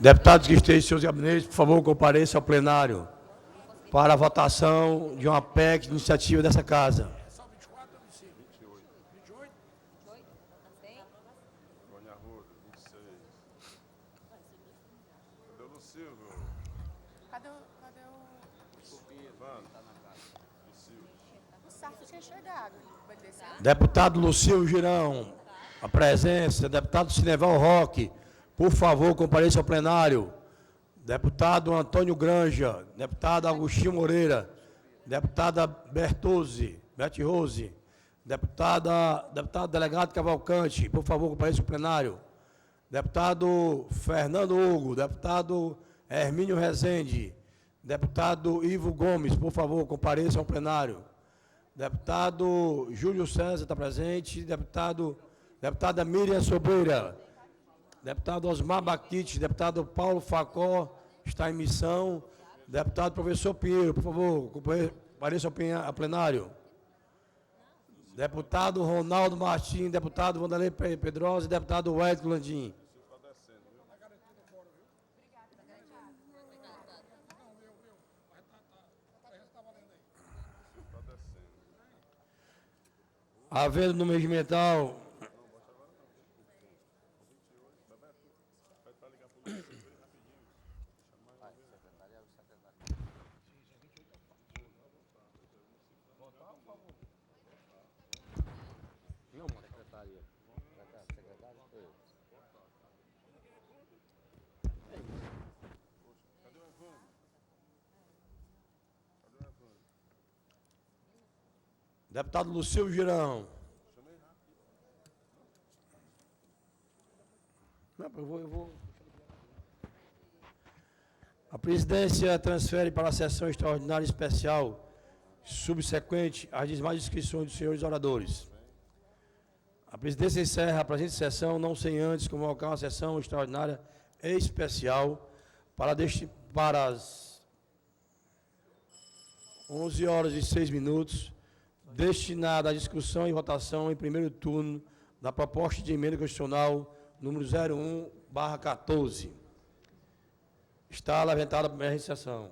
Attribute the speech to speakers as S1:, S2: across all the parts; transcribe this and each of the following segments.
S1: Deputados que estejam em seus gabinetes, por favor, compareçam ao plenário para a votação de uma PEC de iniciativa dessa casa.
S2: Cadê o... O Sarto tinha chegado. Vai descer?
S1: Deputado Lucil Girão, a presença. Deputado Cineval Roque, por favor, compareça ao plenário. Deputado Antônio Granja, deputado Agostinho Moreira, deputada Bertuzzi, Bete Rose, deputado delegado Cavalcante, por favor, compareça ao plenário. Deputado Fernando Hugo, deputado Hermínio Rezende, deputado Ivo Gomes, por favor, compareça ao plenário. Deputado Júlio César está presente, deputada Miriam Sobreira, deputado Osmar Baquite, deputado Paulo Facó está em missão, deputado professor Pinheiro, por favor, compareça ao plenário. Deputado Ronaldo Martins, deputado Vanderlei Pedrosa e deputado Wellington Landim. Havendo no regimental deputado Lucil Girão. Não, eu vou. A presidência transfere para a sessão extraordinária especial subsequente às demais inscrições dos senhores oradores. A presidência encerra a presente sessão, não sem antes convocar uma sessão extraordinária especial para as 11h06, destinada à discussão e votação em primeiro turno da proposta de emenda constitucional número 01/14. Está levantada a primeira sessão.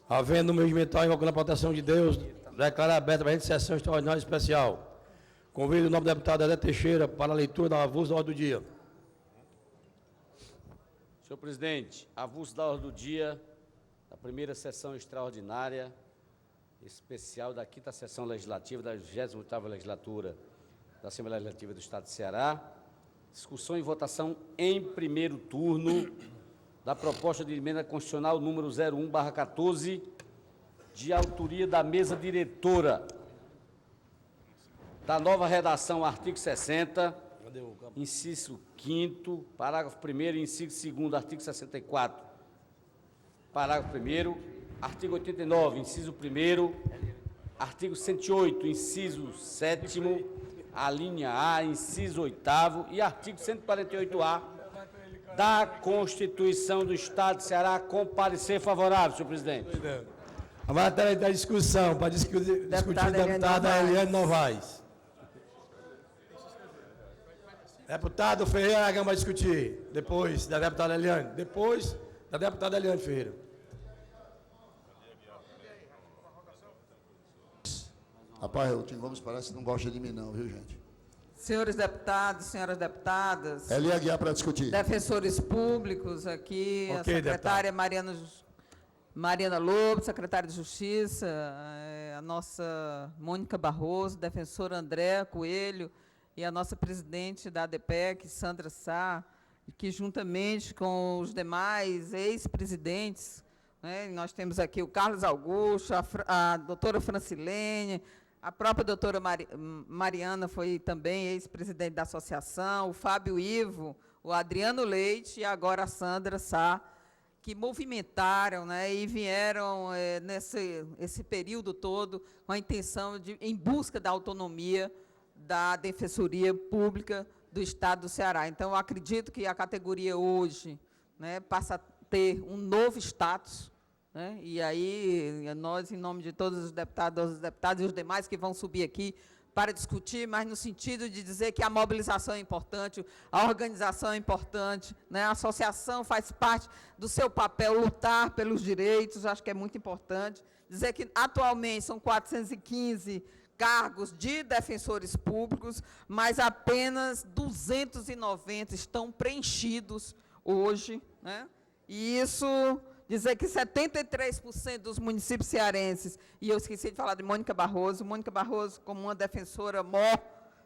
S1: Havendo no regimental invocando a proteção de Deus, declara aberta a presente sessão extraordinária especial. Convido o nobre deputado Edé Teixeira para a leitura da avulso da ordem do dia.
S3: Senhor presidente, avulso da ordem do dia da primeira sessão extraordinária especial da 5ª sessão legislativa da 28ª legislatura da Assembleia Legislativa do Estado de Ceará. Discussão e votação em primeiro turno da proposta de emenda constitucional número 01/14, de autoria da mesa diretora, da nova redação, artigo 60, inciso 5º, parágrafo 1º, inciso 2º, artigo 64, parágrafo 1º, artigo 89, inciso 1º, artigo 108, inciso 7º, a linha A, inciso 8º e artigo 148-A da Constituição do Estado de Ceará, com parecer favorável, senhor presidente.
S1: A matéria da discussão, para discutir a deputada Eliane Novaes. Deputado Ferreira, a vai discutir. Depois da deputada Eliane. Depois da deputada Eliane Ferreira.
S4: Rapaz, o Tim Gomes parece que não gosta de mim não, viu, gente?
S5: Senhores deputados, senhoras deputadas,
S4: Eli Aguiar para discutir.
S5: defensores públicos aqui, a secretária Mariana Lobo, secretária de Justiça, a nossa Mônica Barroso, defensor André Coelho e a nossa presidente da ADPEC, Sandra Sá, que juntamente com os demais ex-presidentes, né, nós temos aqui o Carlos Augusto, a doutora Francilene, a própria doutora Mariana foi também ex-presidente da associação, o Fábio Ivo, o Adriano Leite e agora a Sandra Sá, que movimentaram, né, e vieram nesse período todo com a intenção de, em busca da autonomia da Defensoria Pública do Estado do Ceará. Então, eu acredito que a categoria hoje, né, passa a ter um novo status, né, e aí nós, em nome de todos os deputados e os demais que vão subir aqui para discutir, mas no sentido de dizer que a mobilização é importante, a organização é importante, né, a associação faz parte do seu papel lutar pelos direitos, acho que é muito importante. Dizer que, atualmente, são 415 cargos de defensores públicos, mas apenas 290 estão preenchidos hoje, né? E isso, dizer que 73% dos municípios cearenses, e eu esqueci de falar de Mônica Barroso, como uma defensora maior,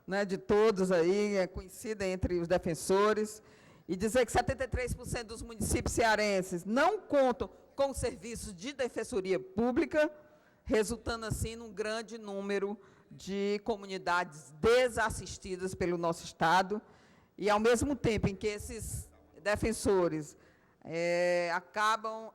S5: né, de todos aí, é conhecida entre os defensores, e dizer que 73% dos municípios cearenses não contam com serviços de defensoria pública, resultando, assim, num grande número de comunidades desassistidas pelo nosso Estado, e, ao mesmo tempo em que esses defensores acabam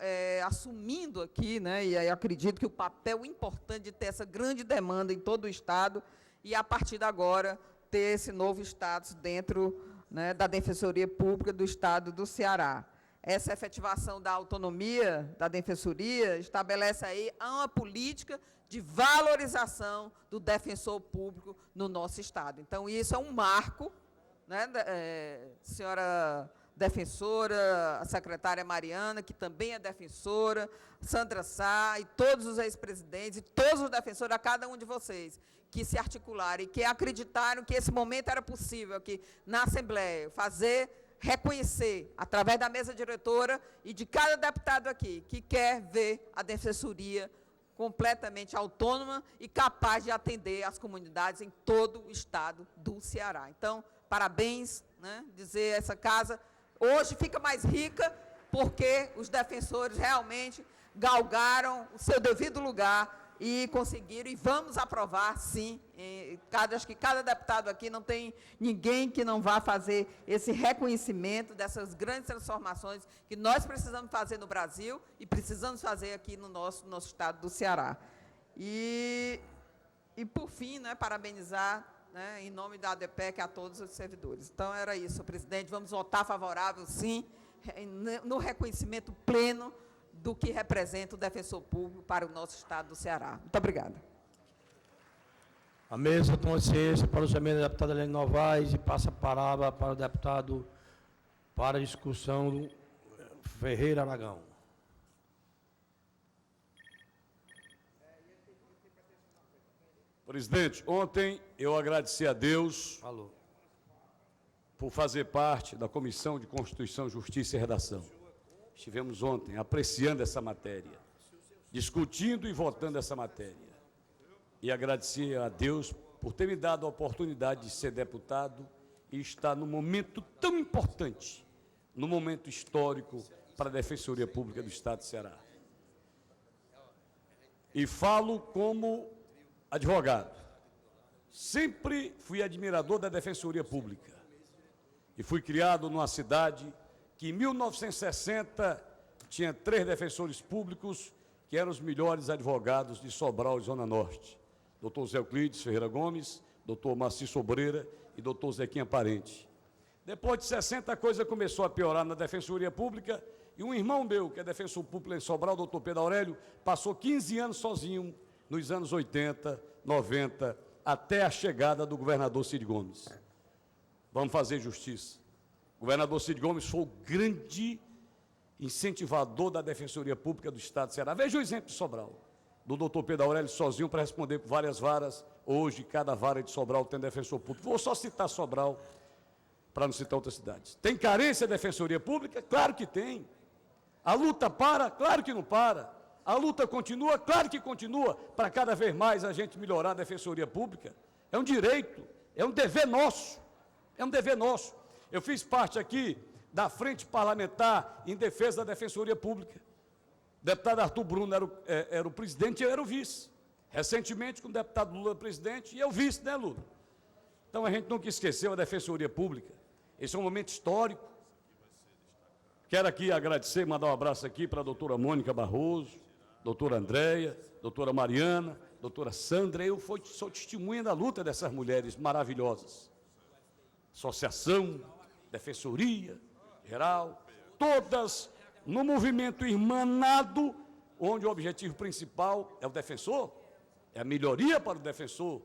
S5: assumindo aqui, né, e aí acredito que o papel importante de ter essa grande demanda em todo o Estado, e, a partir de agora, ter esse novo status dentro, né, da Defensoria Pública do Estado do Ceará. Essa efetivação da autonomia da Defensoria estabelece aí uma política de valorização do defensor público no nosso Estado. Então, isso é um marco, né, senhora defensora, a secretária Mariana, que também é defensora, Sandra Sá, e todos os ex-presidentes, e todos os defensores, a cada um de vocês, que se articularam e que acreditaram que esse momento era possível aqui na Assembleia, reconhecer, através da mesa diretora e de cada deputado aqui, que quer ver a Defensoria completamente autônoma e capaz de atender as comunidades em todo o Estado do Ceará. Então, parabéns, né, dizer essa casa hoje fica mais rica porque os defensores realmente galgaram o seu devido lugar e conseguiram, e vamos aprovar, sim. Acho que cada deputado aqui, não tem ninguém que não vá fazer esse reconhecimento dessas grandes transformações que nós precisamos fazer no Brasil e precisamos fazer aqui no nosso Estado do Ceará. E por fim, né, parabenizar, né, em nome da ADPEC, a todos os servidores. Então, era isso, presidente. Vamos votar favorável, sim, no reconhecimento pleno do que representa o defensor público para o nosso Estado do Ceará. Muito obrigada.
S1: A mesa toma ciência para o chamamento da deputada Helene Novaes e passa a palavra para o deputado para a discussão Ferreira Aragão.
S6: Presidente, ontem eu agradeci a Deus por fazer parte da Comissão de Constituição, Justiça e Redação. Estivemos ontem apreciando essa matéria, discutindo e votando essa matéria. E agradeci a Deus por ter me dado a oportunidade de ser deputado e estar num momento tão importante, num momento histórico para a Defensoria Pública do Estado do Ceará. E falo como advogado. Sempre fui admirador da Defensoria Pública e fui criado numa cidade que em 1960 tinha 3 defensores públicos que eram os melhores advogados de Sobral e Zona Norte. Dr. Zé Euclides Ferreira Gomes, Dr. Marci Sobreira e Dr. Zequinha Parente. Depois de 60, a coisa começou a piorar na Defensoria Pública e um irmão meu, que é defensor público em Sobral, Dr. Pedro Aurélio, passou 15 anos sozinho nos anos 80, 90, até a chegada do governador Cid Gomes. Vamos fazer justiça. O governador Cid Gomes foi o grande incentivador da Defensoria Pública do Estado do Ceará. Veja o exemplo de Sobral, do doutor Pedro Aurélio sozinho para responder por várias varas. Hoje, cada vara de Sobral tem defensor público. Vou só citar Sobral, para não citar outras cidades. Tem carência de Defensoria Pública? Claro que tem. A luta para? Claro que não para. A luta continua? Claro que continua, para cada vez mais a gente melhorar a Defensoria Pública. É um direito, é um dever nosso. É um dever nosso. Eu fiz parte aqui da Frente Parlamentar em defesa da Defensoria Pública. O deputado Arthur Bruno era o presidente e eu era o vice. Recentemente, com o deputado Lula presidente, e eu vice, né, Lula? Então, a gente nunca esqueceu a Defensoria Pública. Esse é um momento histórico Quero aqui agradecer, mandar um abraço aqui para a doutora Mônica Barroso, doutora Andréia, doutora Mariana, doutora Sandra. Eu sou testemunha da luta dessas mulheres maravilhosas. Associação, Defensoria Geral, todas no movimento irmanado, onde o objetivo principal é o defensor, é a melhoria para o defensor.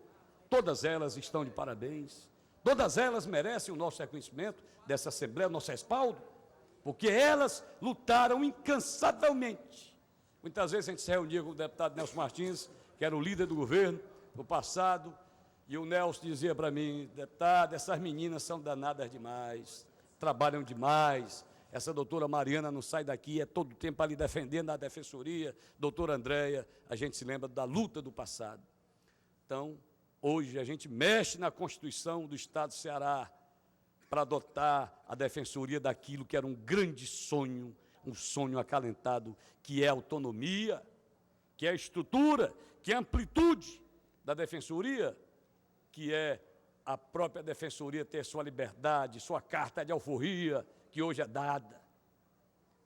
S6: Todas elas estão de parabéns, todas elas merecem o nosso reconhecimento dessa Assembleia, o nosso respaldo, porque elas lutaram incansavelmente. Muitas vezes a gente se reunia com o deputado Nelson Martins, que era o líder do governo no passado, e o Nelson dizia para mim: deputado, essas meninas são danadas demais, trabalham demais, essa doutora Mariana não sai daqui, é todo o tempo ali defendendo a defensoria, doutora Andréia, a gente se lembra da luta do passado. Então, hoje a gente mexe na Constituição do Estado do Ceará para adotar a defensoria daquilo que era um grande sonho, um sonho acalentado, que é a autonomia, que é a estrutura, que é a amplitude da defensoria, que é a própria defensoria ter sua liberdade, sua carta de alforria, que hoje é dada,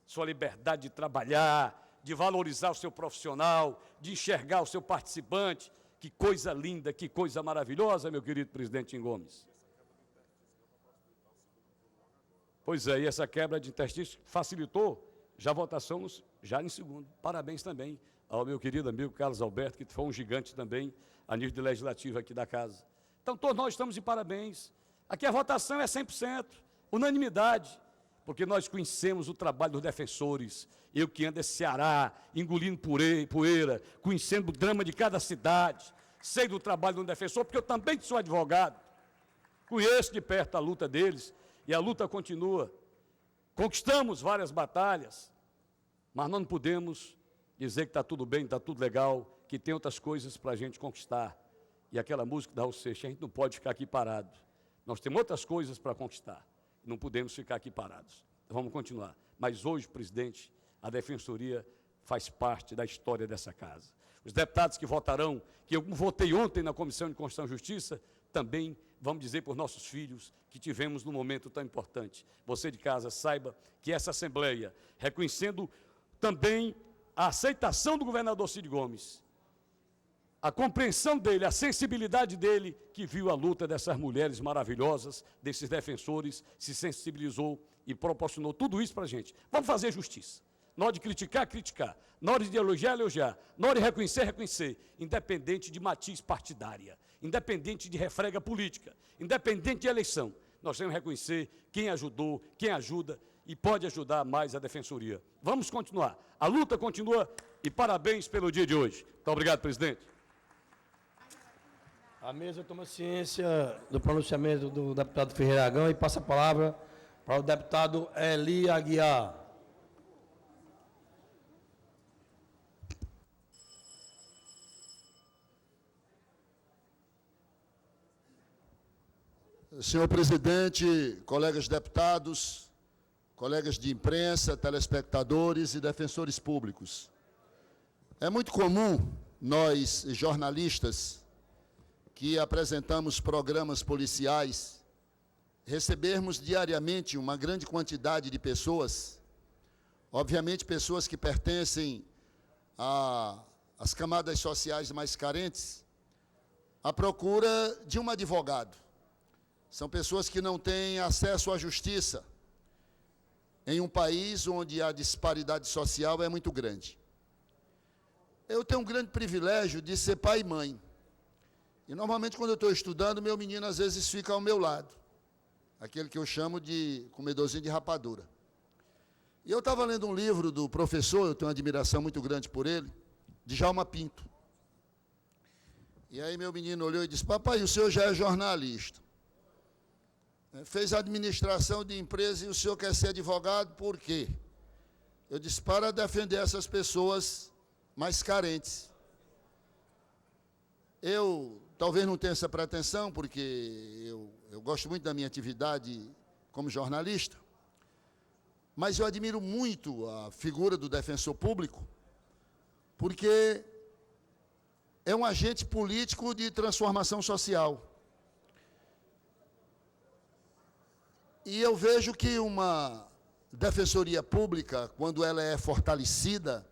S6: sua liberdade de trabalhar, de valorizar o seu profissional, de enxergar o seu participante. Que coisa linda, que coisa maravilhosa, meu querido presidente Gomes. Pois é, e essa quebra de interstício facilitou já a votação já em segundo. Parabéns também ao meu querido amigo Carlos Alberto, que foi um gigante também a nível de legislativo aqui da casa. Então, todos nós estamos de parabéns. Aqui a votação é 100%, unanimidade, porque nós conhecemos o trabalho dos defensores. Eu que ando esse Ceará, engolindo poeira, conhecendo o drama de cada cidade, sei do trabalho do defensor, porque eu também sou advogado, conheço de perto a luta deles, e a luta continua. Conquistamos várias batalhas, mas nós não podemos dizer que está tudo bem, está tudo legal, que tem outras coisas para a gente conquistar. E aquela música da Raul Seixas, a gente não pode ficar aqui parado. Nós temos outras coisas para conquistar, não podemos ficar aqui parados. Então, vamos continuar. Mas hoje, presidente, a Defensoria faz parte da história dessa casa. Os deputados que votarão, que eu votei ontem na Comissão de Constituição e Justiça, também vamos dizer para os nossos filhos que tivemos num momento tão importante. Você de casa saiba que essa Assembleia, reconhecendo também a aceitação do governador Cid Gomes, a compreensão dele, a sensibilidade dele, que viu a luta dessas mulheres maravilhosas, desses defensores, se sensibilizou e proporcionou tudo isso para a gente. Vamos fazer justiça. Na hora de criticar, criticar. Na hora de elogiar, elogiar. Na hora de reconhecer, reconhecer. Independente de matiz partidária. Independente de refrega política. Independente de eleição. Nós temos que reconhecer quem ajudou, quem ajuda e pode ajudar mais a Defensoria. Vamos continuar. A luta continua e parabéns pelo dia de hoje. Muito obrigado, presidente.
S1: A mesa toma ciência do pronunciamento do deputado Ferreira Aragão e passa a palavra para o deputado Eli Aguiar.
S4: Senhor presidente, colegas deputados, colegas de imprensa, telespectadores e defensores públicos. É muito comum nós, jornalistas, que apresentamos programas policiais, recebermos diariamente uma grande quantidade de pessoas, obviamente pessoas que pertencem às camadas sociais mais carentes, à procura de um advogado. São pessoas que não têm acesso à justiça em um país onde a disparidade social é muito grande. Eu tenho um grande privilégio de ser pai e mãe. E, normalmente, quando eu estou estudando, meu menino, às vezes, fica ao meu lado. Aquele que eu chamo de comedorzinho de rapadura. E eu estava lendo um livro do professor, eu tenho uma admiração muito grande por ele, Djalma Pinto. E aí meu menino olhou e disse: papai, o senhor já é jornalista. Fez administração de empresa e o senhor quer ser advogado, por quê? Eu disse: para defender essas pessoas mais carentes. Eu talvez não tenha essa pretensão, porque eu gosto muito da minha atividade como jornalista, mas eu admiro muito a figura do defensor público, porque é um agente político de transformação social. E eu vejo que uma defensoria pública, quando ela é fortalecida,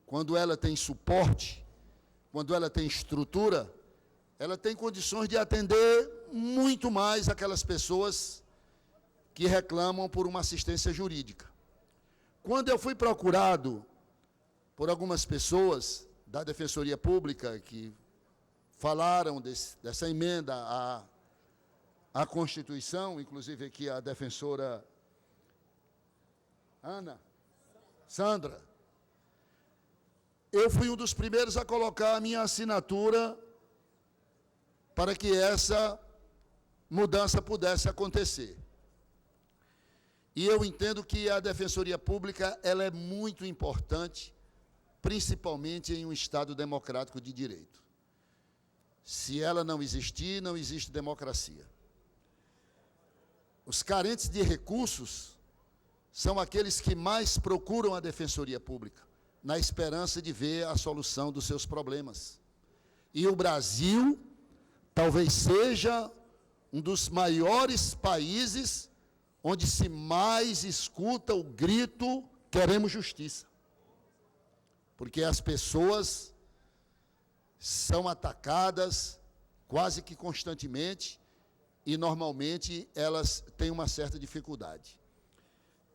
S4: quando ela tem suporte, quando ela tem estrutura, ela tem condições de atender muito mais aquelas pessoas que reclamam por uma assistência jurídica. Quando eu fui procurado por algumas pessoas da Defensoria Pública que falaram dessa emenda à Constituição, inclusive aqui a defensora Sandra, eu fui um dos primeiros a colocar a minha assinatura para que essa mudança pudesse acontecer. E eu entendo que a Defensoria Pública ela é muito importante, principalmente em um Estado democrático de direito. Se ela não existir, não existe democracia. Os carentes de recursos são aqueles que mais procuram a Defensoria Pública, na esperança de ver a solução dos seus problemas. E o Brasil talvez seja um dos maiores países onde se mais escuta o grito, queremos justiça. Porque as pessoas são atacadas quase que constantemente e, normalmente, elas têm uma certa dificuldade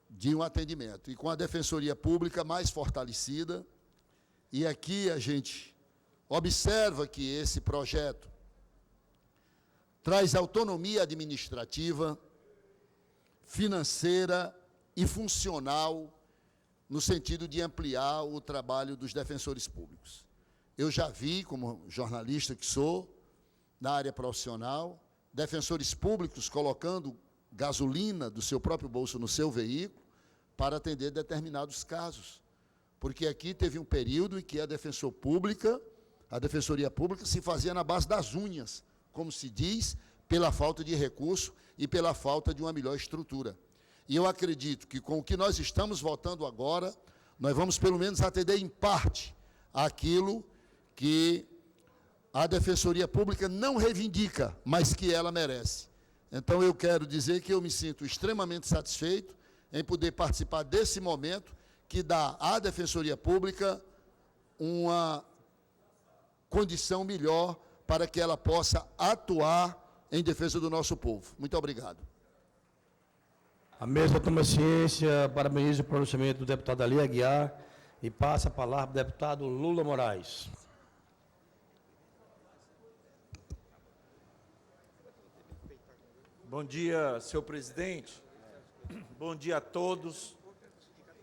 S4: de um atendimento. E com a Defensoria Pública mais fortalecida, e aqui a gente observa que esse projeto traz autonomia administrativa, financeira e funcional, no sentido de ampliar o trabalho dos defensores públicos. Eu já vi, como jornalista que sou, na área profissional, defensores públicos colocando gasolina do seu próprio bolso no seu veículo para atender determinados casos. Porque aqui teve um período em que a Defensoria Pública se fazia na base das unhas, como se diz, pela falta de recurso e pela falta de uma melhor estrutura. E eu acredito que com o que nós estamos votando agora, nós vamos pelo menos atender em parte aquilo que a Defensoria Pública não reivindica, mas que ela merece. Então, eu quero dizer que eu me sinto extremamente satisfeito em poder participar desse momento que dá à Defensoria Pública uma condição melhor para que ela possa atuar em defesa do nosso povo. Muito obrigado.
S1: A mesa toma ciência, parabeniza o pronunciamento do deputado Ali Aguiar e passa a palavra para o deputado Lula Moraes.
S7: Bom dia, senhor presidente. Bom dia a todos,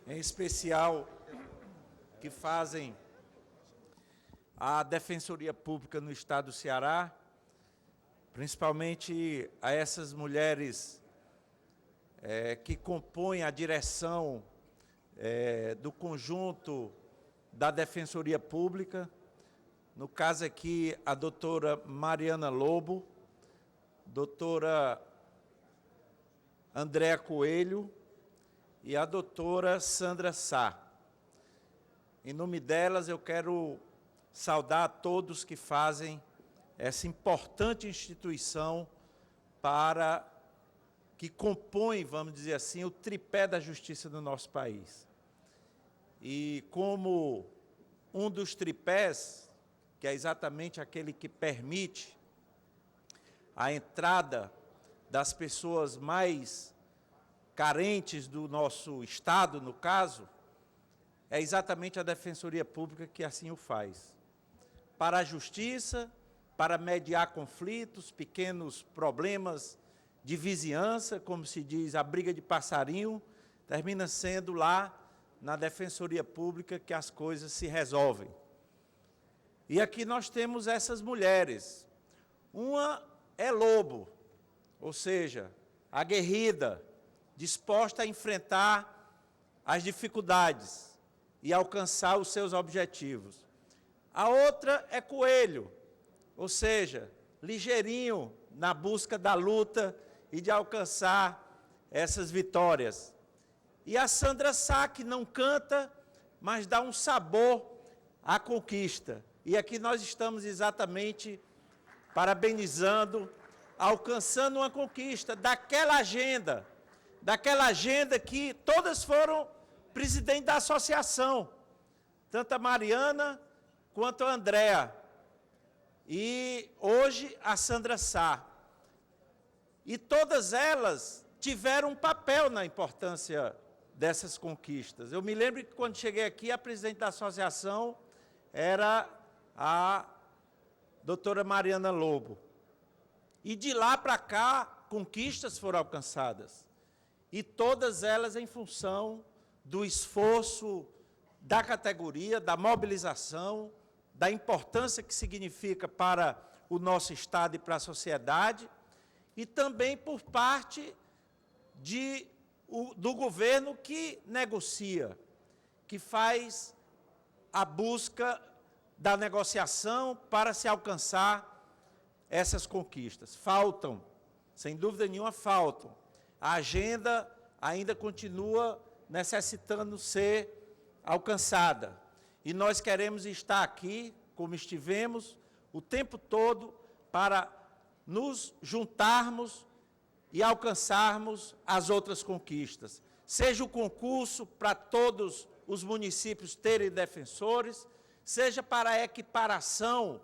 S7: em especial que fazem a Defensoria Pública no Estado do Ceará, principalmente a essas mulheres que compõem a direção do conjunto da Defensoria Pública, no caso aqui a doutora Mariana Lobo, doutora Andréa Coelho e a doutora Sandra Sá. Em nome delas, eu quero saudar a todos que fazem essa importante instituição que compõe, vamos dizer assim, o tripé da justiça do nosso país. E como um dos tripés, que é exatamente aquele que permite a entrada das pessoas mais carentes do nosso Estado, no caso, é exatamente a Defensoria Pública que assim o faz. Para a justiça, para mediar conflitos, pequenos problemas de vizinhança, como se diz, a briga de passarinho, termina sendo lá na Defensoria Pública que as coisas se resolvem. E aqui nós temos essas mulheres. Uma é lobo, ou seja, aguerrida, disposta a enfrentar as dificuldades e alcançar os seus objetivos. A outra é coelho, ou seja, ligeirinho na busca da luta e de alcançar essas vitórias. E a Sandra Sá, que não canta, mas dá um sabor à conquista. E aqui nós estamos exatamente parabenizando, alcançando uma conquista daquela agenda daquela agenda que todas foram presidente da associação, tanto a Mariana quanto a Andréa, e hoje a Sandra Sá. E todas elas tiveram um papel na importância dessas conquistas. Eu me lembro que quando cheguei aqui, a presidente da associação era a doutora Mariana Lobo. E de lá para cá, conquistas foram alcançadas. E todas elas em função do esforço da categoria, da mobilização, da importância que significa para o nosso Estado e para a sociedade, e também por parte do governo que negocia, que faz a busca da negociação para se alcançar essas conquistas. Faltam, sem dúvida nenhuma, faltam. A agenda ainda continua necessitando ser alcançada. E nós queremos estar aqui, como estivemos, o tempo todo, para nos juntarmos e alcançarmos as outras conquistas. Seja o concurso para todos os municípios terem defensores, seja para a equiparação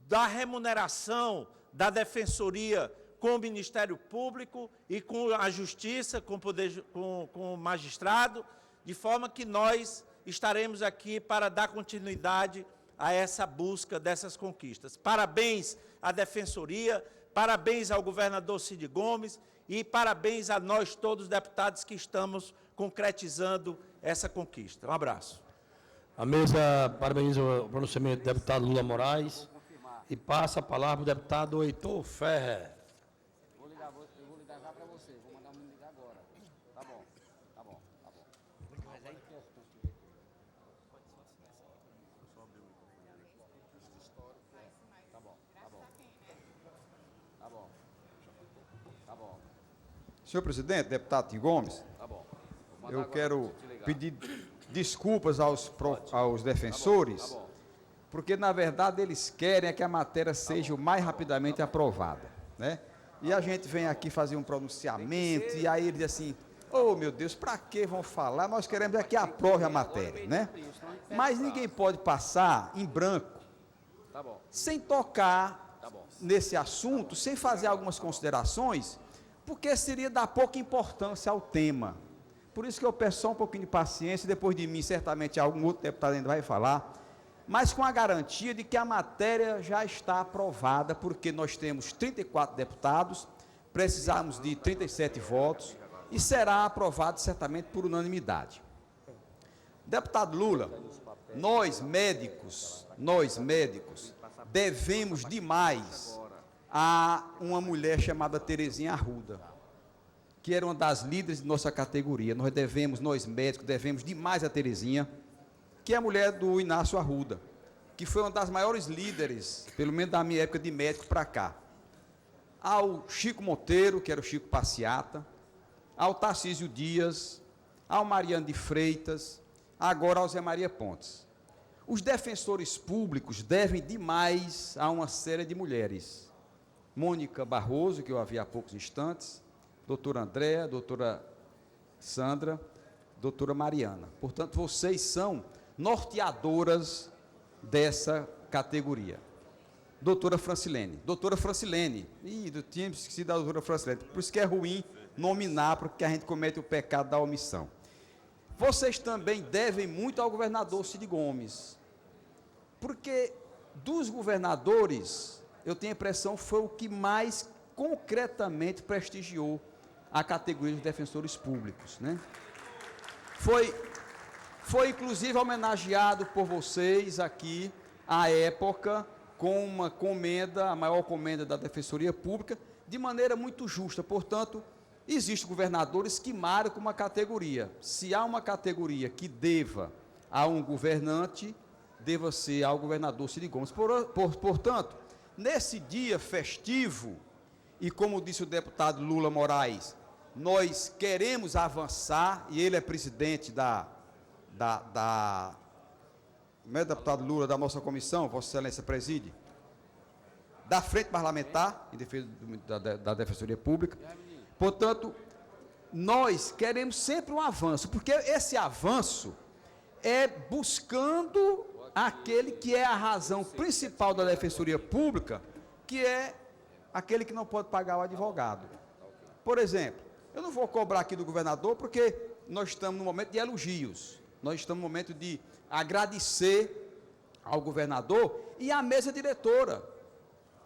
S7: da remuneração da defensoria com o Ministério Público e com a Justiça, com o magistrado, de forma que nós estaremos aqui para dar continuidade a essa busca dessas conquistas. Parabéns à Defensoria, parabéns ao governador Cid Gomes e parabéns a nós todos, deputados, que estamos concretizando essa conquista. Um abraço.
S1: A mesa parabeniza o pronunciamento do deputado Lula Moraes e passa a palavra ao deputado Heitor Ferrer.
S3: Eu vou ligar já para você, vou mandar um ligar agora. Tá bom, tá bom, tá bom. Mas aí tá bom, tá bom. Tá bom. Tá bom.
S8: Senhor presidente, deputado Cid Gomes,
S3: Tá bom.
S8: eu quero pedir desculpas aos defensores,
S3: Tá bom.
S8: porque, na verdade, eles querem que a matéria seja o mais rapidamente aprovada, né? E a gente vem aqui fazer um pronunciamento, e aí eles dizem assim, oh, meu Deus, para que vão falar? Nós queremos é que aprove a matéria, né? Mas ninguém pode passar em branco,
S3: Tá bom.
S8: sem tocar
S3: Tá bom.
S8: nesse assunto, sem fazer algumas considerações, porque seria dar pouca importância ao tema. Por isso que eu peço só um pouquinho de paciência, depois de mim, certamente, algum outro deputado ainda vai falar, mas com a garantia de que a matéria já está aprovada, porque nós temos 34 deputados, precisamos de 37 votos, e será aprovado certamente por unanimidade. Deputado Lula, nós médicos, devemos demais a uma mulher chamada Terezinha Arruda, que era uma das líderes de nossa categoria. Nós médicos, devemos demais a Terezinha, que é a mulher do Inácio Arruda, que foi uma das maiores líderes, pelo menos da minha época de médico para cá. Ao Chico Monteiro, que era o Chico Passeata, ao Tarcísio Dias, ao Mariano de Freitas, agora ao Zé Maria Pontes. Os defensores públicos devem demais a uma série de mulheres. Mônica Barroso, que eu havia há poucos instantes, doutora Andréa, doutora Sandra, doutora Mariana. Portanto, vocês são norteadoras dessa categoria. Doutora Francilene, eu tinha esquecido da doutora Francilene, por isso que é ruim nominar, porque a gente comete o pecado da omissão. Vocês também devem muito ao governador Cid Gomes, porque dos governadores, eu tenho a impressão, foi o que mais concretamente prestigiou a categoria dos defensores públicos, né? Foi inclusive homenageado por vocês aqui, à época, com uma comenda, a maior comenda da Defensoria Pública, de maneira muito justa. Portanto, existem governadores que marcam uma categoria. Se há uma categoria que deva a um governante, deva ser ao governador Cid Gomes. Portanto, nesse dia festivo, e como disse o deputado Lula Moraes, nós queremos avançar, e ele é presidente não é, deputado Lula, da nossa comissão, Vossa Excelência preside, da Frente Parlamentar, em defesa da Defensoria Pública. Portanto, nós queremos sempre um avanço, porque esse avanço é buscando aquele que é a razão principal da Defensoria Pública, que é aquele que não pode pagar o advogado. Por exemplo, eu não vou cobrar aqui do governador, porque nós estamos no momento de elogios, nós estamos no momento de agradecer ao governador e à mesa diretora,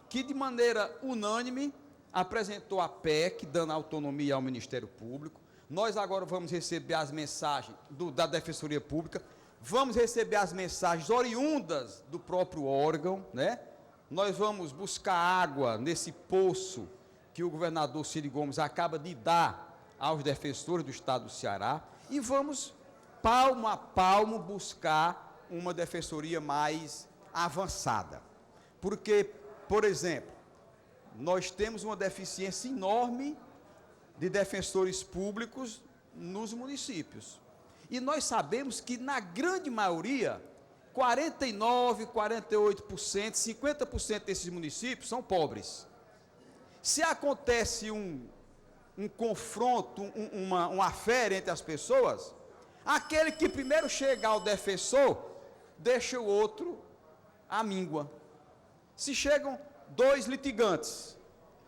S8: que de maneira unânime apresentou a PEC, dando autonomia ao Ministério Público. Nós agora vamos receber as mensagens da Defensoria Pública, vamos receber as mensagens oriundas do próprio órgão, né? Nós vamos buscar água nesse poço que o governador Cid Gomes acaba de dar aos defensores do Estado do Ceará e vamos, palmo a palmo, buscar uma defensoria mais avançada. Porque, por exemplo, nós temos uma deficiência enorme de defensores públicos nos municípios. E nós sabemos que, na grande maioria, 49%, 48%, 50% desses municípios são pobres. Se acontece um confronto, uma fera entre as pessoas, aquele que primeiro chega ao defensor, deixa o outro à míngua. Se chegam 2 litigantes,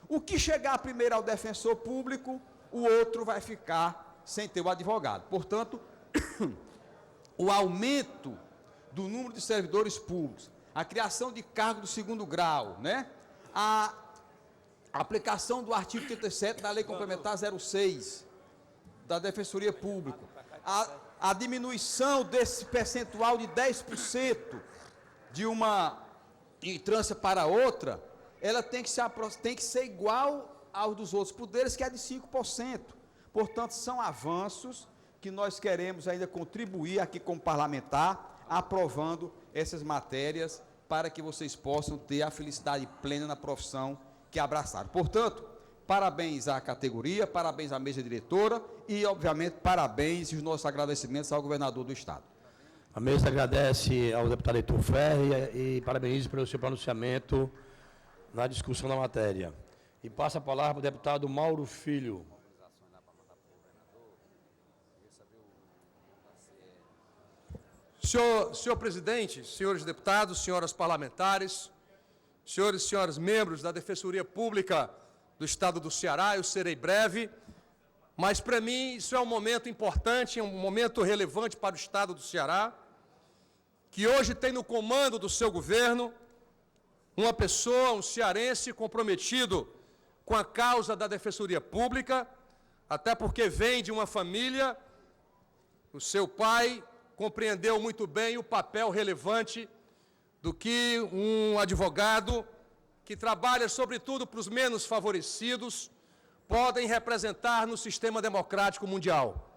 S8: o que chegar primeiro ao defensor público, o outro vai ficar sem ter o advogado. Portanto, o aumento do número de servidores públicos, a criação de cargo do 2º grau, né? A aplicação do artigo 37 da Lei Complementar 06 da Defensoria Pública, a diminuição desse percentual de 10% de uma entrância para outra, ela tem que ser igual aos dos outros poderes, que é de 5%. Portanto, são avanços que nós queremos ainda contribuir aqui como parlamentar, aprovando essas matérias para que vocês possam ter a felicidade plena na profissão que abraçaram. Portanto, parabéns à categoria, parabéns à mesa diretora e, obviamente, parabéns e os nossos agradecimentos ao governador do Estado.
S1: A mesa agradece ao deputado Heitor Ferri e parabeniza pelo seu pronunciamento na discussão da matéria. E passa a palavra para o deputado Mauro Filho.
S9: Senhor presidente, senhores deputados, senhoras parlamentares, senhores e senhoras membros da Defensoria Pública do Estado do Ceará, eu serei breve, mas para mim isso é um momento importante, um momento relevante para o Estado do Ceará, que hoje tem no comando do seu governo uma pessoa, um cearense comprometido com a causa da Defensoria Pública, até porque vem de uma família, o seu pai compreendeu muito bem o papel relevante do que um advogado que trabalha, sobretudo, para os menos favorecidos, podem representar no sistema democrático mundial.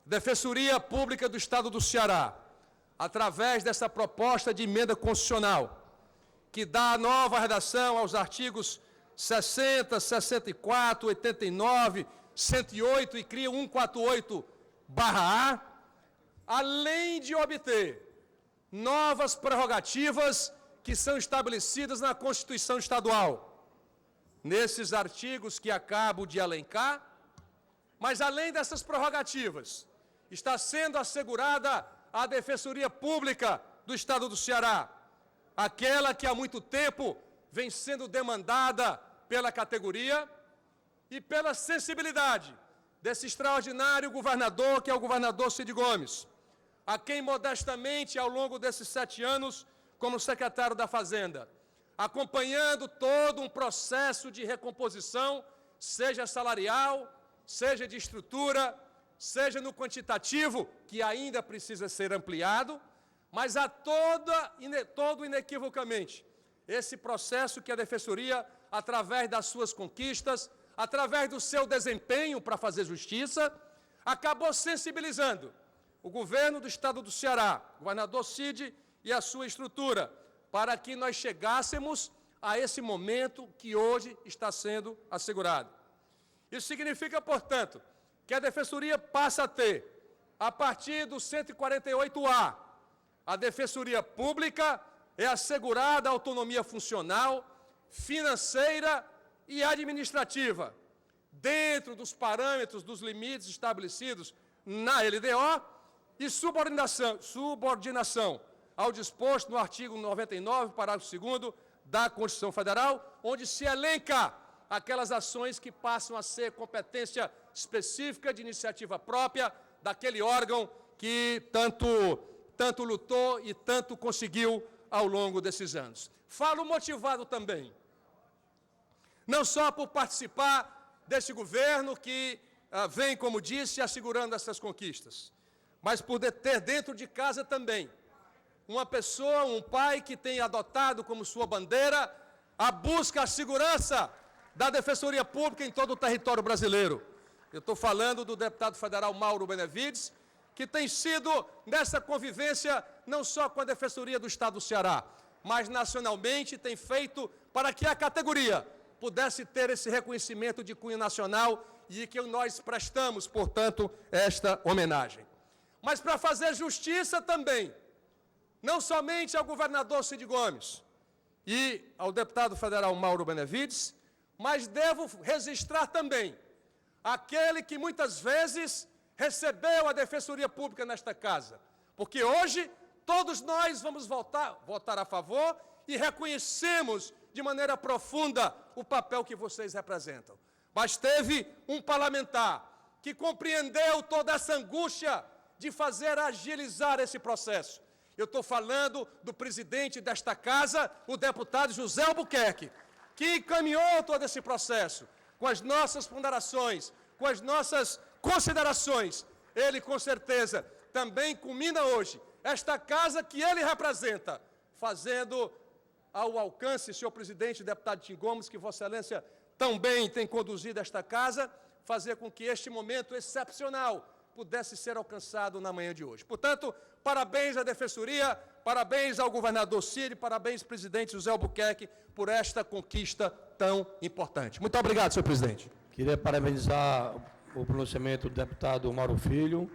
S9: Defensoria Pública do Estado do Ceará, através dessa proposta de emenda constitucional, que dá nova redação aos artigos 60, 64, 89, 108 e cria 148/A, além de obter novas prerrogativas que são estabelecidas na Constituição Estadual, nesses artigos que acabo de elencar, mas além dessas prerrogativas, está sendo assegurada a Defensoria Pública do Estado do Ceará, aquela que há muito tempo vem sendo demandada pela categoria e pela sensibilidade desse extraordinário governador, que é o governador Cid Gomes, a quem modestamente, ao longo desses 7 anos, como secretário da Fazenda, acompanhando todo um processo de recomposição, seja salarial, seja de estrutura, seja no quantitativo, que ainda precisa ser ampliado, mas a todo inequivocamente, esse processo que a Defensoria, através das suas conquistas, através do seu desempenho para fazer justiça, acabou sensibilizando o governo do Estado do Ceará, o governador Cid e a sua estrutura, para que nós chegássemos a esse momento que hoje está sendo assegurado. Isso significa, portanto, que a Defensoria passa a ter, a partir do 148A, a Defensoria Pública é assegurada a autonomia funcional, financeira e administrativa, dentro dos parâmetros, dos limites estabelecidos na LDO, e subordinação ao disposto no artigo 99, parágrafo 2º da Constituição Federal, onde se elenca aquelas ações que passam a ser competência específica de iniciativa própria daquele órgão que tanto lutou e tanto conseguiu ao longo desses anos. Falo motivado também, não só por participar desse governo que vem, como disse, assegurando essas conquistas, mas por ter dentro de casa também uma pessoa, um pai que tem adotado como sua bandeira a busca, a segurança da Defensoria Pública em todo o território brasileiro. Eu estou falando do deputado federal Mauro Benevides, que tem sido, nessa convivência, não só com a Defensoria do Estado do Ceará, mas nacionalmente tem feito para que a categoria pudesse ter esse reconhecimento de cunho nacional e que nós prestamos, portanto, esta homenagem. Mas para fazer justiça também, não somente ao governador Cid Gomes e ao deputado federal Mauro Benevides, mas devo registrar também aquele que muitas vezes recebeu a Defensoria Pública nesta casa, porque hoje todos nós vamos votar a favor e reconhecemos de maneira profunda o papel que vocês representam. Mas teve um parlamentar que compreendeu toda essa angústia de fazer agilizar esse processo. Eu estou falando do presidente desta casa, o deputado José Albuquerque, que encaminhou todo esse processo, com as nossas ponderações, com as nossas considerações. Ele, com certeza, também culmina hoje esta casa que ele representa, fazendo ao alcance, senhor presidente, deputado Tim Gomes, que Vossa Excelência também tem conduzido esta casa, fazer com que este momento excepcional pudesse ser alcançado na manhã de hoje. Portanto, parabéns à Defensoria, parabéns ao governador Cid, parabéns, presidente José Albuquerque, por esta conquista tão importante. Muito obrigado, senhor presidente.
S1: Queria parabenizar o pronunciamento do deputado Mauro Filho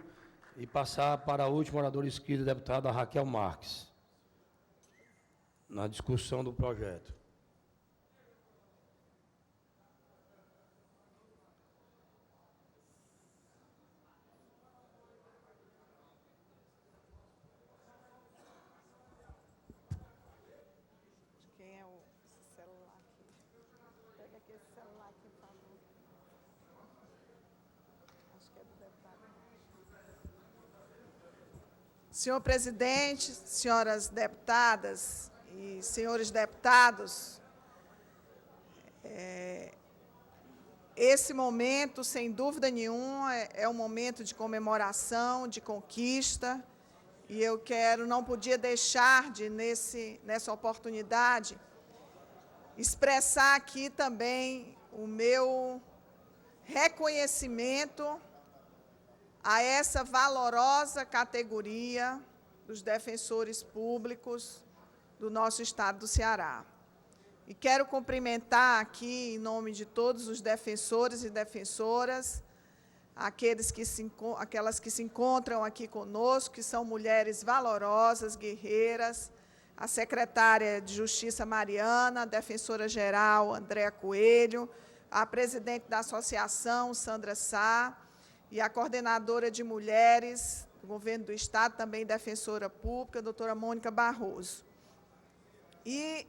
S1: e passar para a última oradora esquerda, a deputada Raquel Marques, na discussão do projeto.
S2: Quem é o celular aqui? Pega aqui esse celular aqui, por favor. Acho que é do deputado. Senhor presidente, senhoras deputadas e senhores deputados, esse momento, sem dúvida nenhuma, é um momento de comemoração, de conquista, e eu não podia deixar de, nessa oportunidade, expressar aqui também o meu reconhecimento a essa valorosa categoria dos defensores públicos do nosso estado do Ceará. E quero cumprimentar aqui, em nome de todos os defensores e defensoras, aquelas que se encontram aqui conosco, que são mulheres valorosas, guerreiras, a secretária de Justiça Mariana, a defensora-geral Andréa Coelho, a presidente da associação, Sandra Sá, e a coordenadora de mulheres do governo do Estado, também defensora pública, doutora Mônica Barroso. E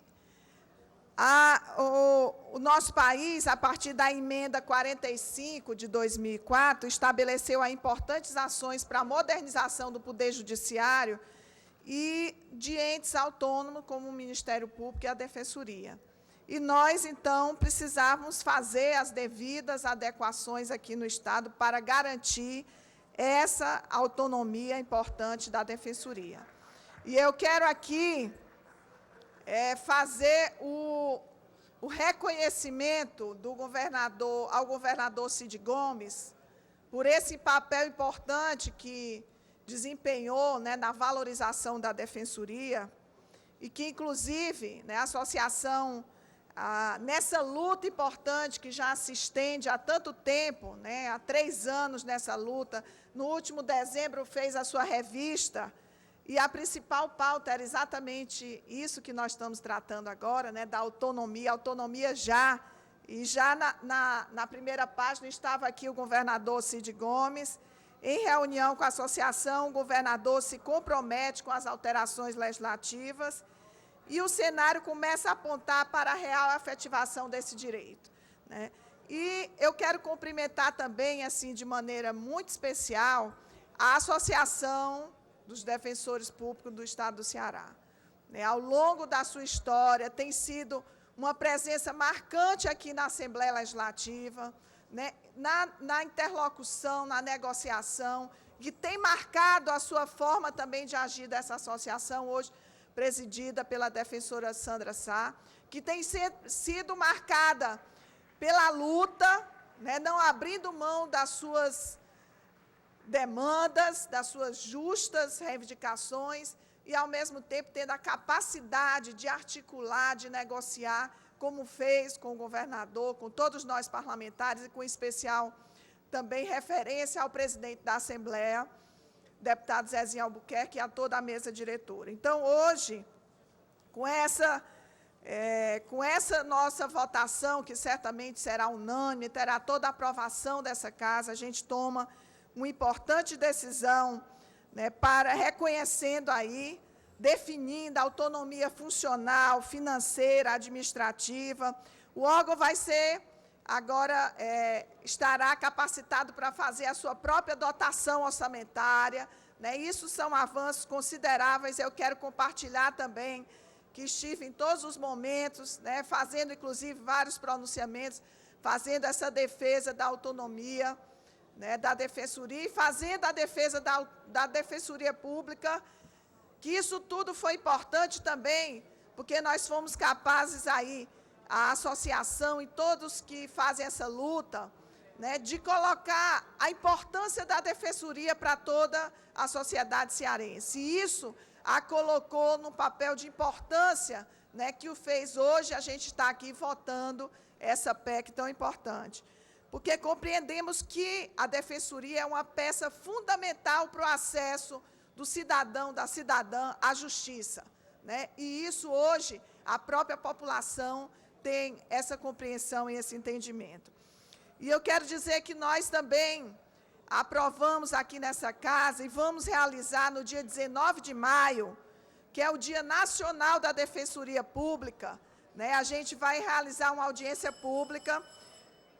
S2: o nosso país, a partir da emenda 45 de 2004, estabeleceu importantes ações para a modernização do Poder Judiciário e de entes autônomos, como o Ministério Público e a Defensoria. E nós, então, precisávamos fazer as devidas adequações aqui no Estado para garantir essa autonomia importante da Defensoria. E eu quero aqui fazer o reconhecimento ao governador Cid Gomes por esse papel importante que desempenhou, né, na valorização da Defensoria e que, inclusive, né, a associação, nessa luta importante que já se estende há tanto tempo, né, há 3 anos nessa luta, no último dezembro fez a sua revista, e a principal pauta era exatamente isso que nós estamos tratando agora, né, da autonomia já E já na primeira página estava aqui o governador Cid Gomes. Em reunião com a associação, o governador se compromete com as alterações legislativas e o cenário começa a apontar para a real efetivação desse direito, né? E eu quero cumprimentar também, assim, de maneira muito especial, a Associação dos Defensores Públicos do Estado do Ceará, né? Ao longo da sua história, tem sido uma presença marcante aqui na Assembleia Legislativa, né? Na interlocução, na negociação, que tem marcado a sua forma também de agir dessa associação, hoje presidida pela defensora Sandra Sá, que tem sido marcada pela luta, né? Não abrindo mão das suas demandas, das suas justas reivindicações, e, ao mesmo tempo, tendo a capacidade de articular, de negociar, como fez com o governador, com todos nós parlamentares, e com especial também referência ao presidente da Assembleia, deputado Zezinho Albuquerque, e a toda a mesa diretora. Então, hoje, com essa nossa votação, que certamente será unânime, terá toda a aprovação dessa casa, a gente toma uma importante decisão, né, para reconhecendo aí, definindo a autonomia funcional, financeira, administrativa. O órgão vai ser, agora, estará capacitado para fazer a sua própria dotação orçamentária, né? Isso são avanços consideráveis. Eu quero compartilhar também que estive em todos os momentos, né, fazendo, inclusive, vários pronunciamentos, fazendo essa defesa da autonomia, né, da Defensoria, e fazendo a defesa da Defensoria Pública, que isso tudo foi importante também, porque nós fomos capazes aí, a associação e todos que fazem essa luta, né, de colocar a importância da Defensoria para toda a sociedade cearense. E isso a colocou num papel de importância, né, que o fez hoje a gente estar aqui votando essa PEC tão importante. Porque compreendemos que a Defensoria é uma peça fundamental para o acesso do cidadão, da cidadã à justiça, né? E isso hoje a própria população tem essa compreensão e esse entendimento. E eu quero dizer que nós também aprovamos aqui nessa casa e vamos realizar no dia 19 de maio, que é o Dia Nacional da Defensoria Pública, né? A gente vai realizar uma audiência pública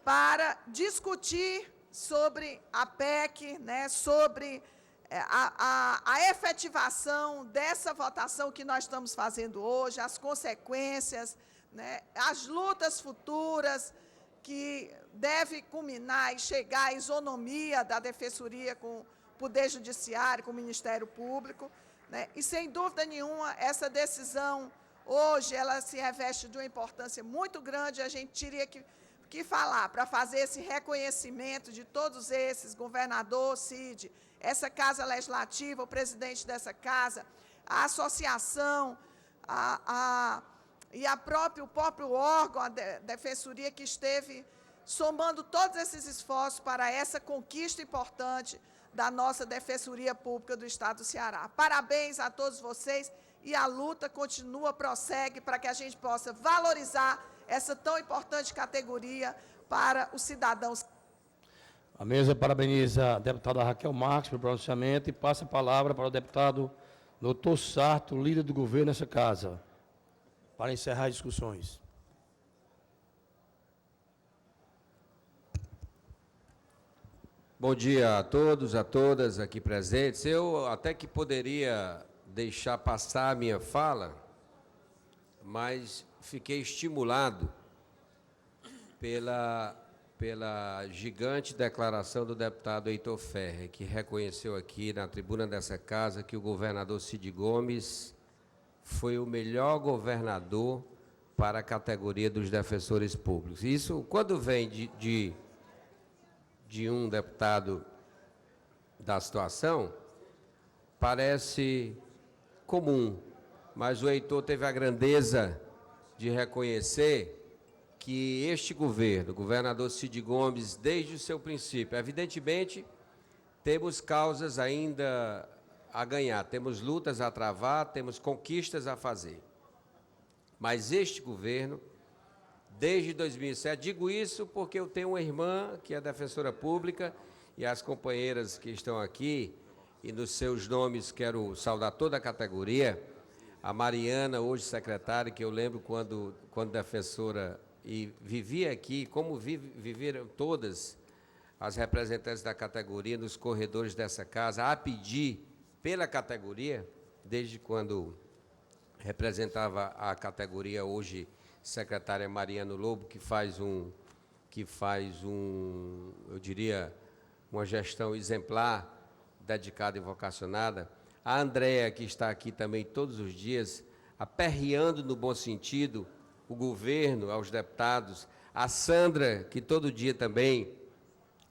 S2: para discutir sobre a PEC, né, sobre a efetivação dessa votação que nós estamos fazendo hoje, as consequências, né, as lutas futuras que deve culminar e chegar à isonomia da Defensoria com o Poder Judiciário, com o Ministério Público, né, e, sem dúvida nenhuma, essa decisão, hoje, ela se reveste de uma importância muito grande. A gente teria que falar para fazer esse reconhecimento de todos esses, governador Cid, essa Casa Legislativa, o presidente dessa casa, a associação, e o próprio órgão, a Defensoria, que esteve somando todos esses esforços para essa conquista importante da nossa Defensoria Pública do Estado do Ceará. Parabéns a todos vocês, e a luta continua, prossegue, para que a gente possa valorizar essa tão importante categoria para os cidadãos.
S1: A mesa parabeniza a deputada Raquel Marques pelo pronunciamento e passa a palavra para o deputado Dr. Sarto, líder do governo nessa casa, para encerrar as discussões.
S10: Bom dia a todos, a todas aqui presentes. Eu até que poderia deixar passar a minha fala, mas fiquei estimulado pela gigante declaração do deputado Heitor Ferrer, que reconheceu aqui na tribuna dessa casa que o governador Cid Gomes foi o melhor governador para a categoria dos defensores públicos. Isso, quando vem de um deputado da situação, parece comum, mas o Heitor teve a grandeza de reconhecer que este governo, o governador Cid Gomes, desde o seu princípio, evidentemente, temos causas ainda a ganhar, temos lutas a travar, temos conquistas a fazer. Mas este governo, desde 2007. Digo isso porque eu tenho uma irmã que é defensora pública e as companheiras que estão aqui, e nos seus nomes quero saudar toda a categoria, a Mariana, hoje secretária, que eu lembro quando defensora e vivia aqui, como viveram todas as representantes da categoria nos corredores dessa casa, a pedir pela categoria, desde quando representava a categoria, hoje secretária Mariano Lobo, que faz eu diria, uma gestão exemplar, dedicada e vocacionada. A Andréa, que está aqui também todos os dias, aperreando no bom sentido o governo, aos deputados. A Sandra, que todo dia também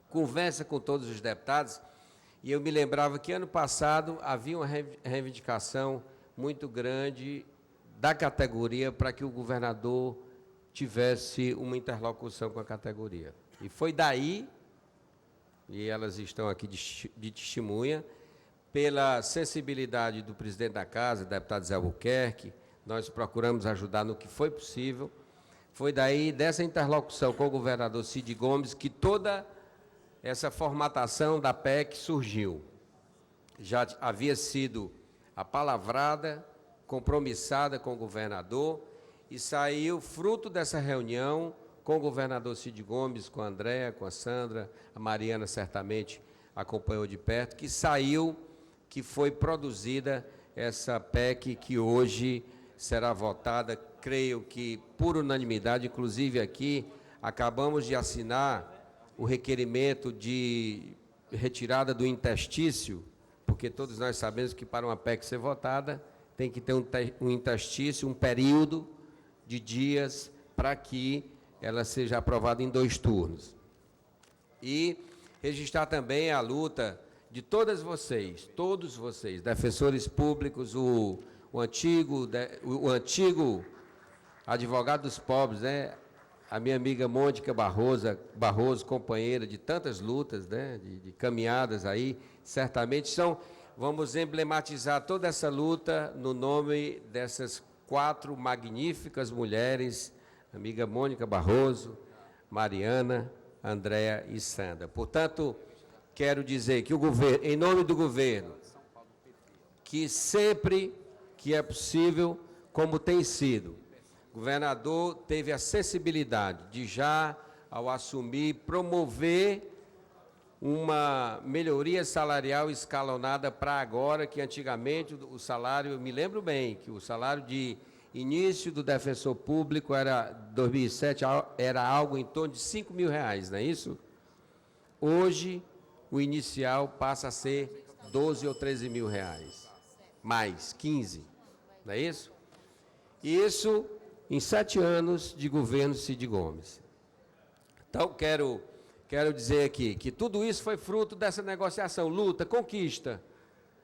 S10: conversa com todos os deputados. E eu me lembrava que ano passado havia uma reivindicação muito grande da categoria para que o governador tivesse uma interlocução com a categoria. E foi daí, e elas estão aqui de testemunha, pela sensibilidade do presidente da casa, deputado Zé Albuquerque, nós procuramos ajudar no que foi possível. Foi daí, dessa interlocução com o governador Cid Gomes, que toda essa formatação da PEC surgiu. Já havia sido apalavrada, compromissada com o governador, e saiu fruto dessa reunião com o governador Cid Gomes, com a Andréa, com a Sandra, a Mariana certamente acompanhou de perto, que foi produzida essa PEC que hoje será votada, creio que por unanimidade, inclusive aqui, acabamos de assinar o requerimento de retirada do interstício, porque todos nós sabemos que para uma PEC ser votada, tem que ter um interstício, um período de dias para que ela seja aprovada em 2 turnos. E registrar também a luta de todos vocês, defensores públicos, o antigo advogado dos pobres, né? A minha amiga Mônica Barroso, companheira de tantas lutas, né? de caminhadas aí, certamente vamos emblematizar toda essa luta no nome dessas 4 magníficas mulheres, amiga Mônica Barroso, Mariana, Andréa e Sandra. Portanto, quero dizer que o governo, em nome do governo, que sempre que é possível, como tem sido, o governador teve a sensibilidade de já, ao assumir, promover uma melhoria salarial escalonada para agora, que antigamente o salário, eu me lembro bem, que o salário de início do defensor público era, 2007, era algo em torno de R$5 mil, não é isso? Hoje, o inicial passa a ser 12 ou 13 mil reais, mais 15, não é isso? E isso em 7 anos de governo Cid Gomes. Então, quero dizer aqui que tudo isso foi fruto dessa negociação, luta, conquista.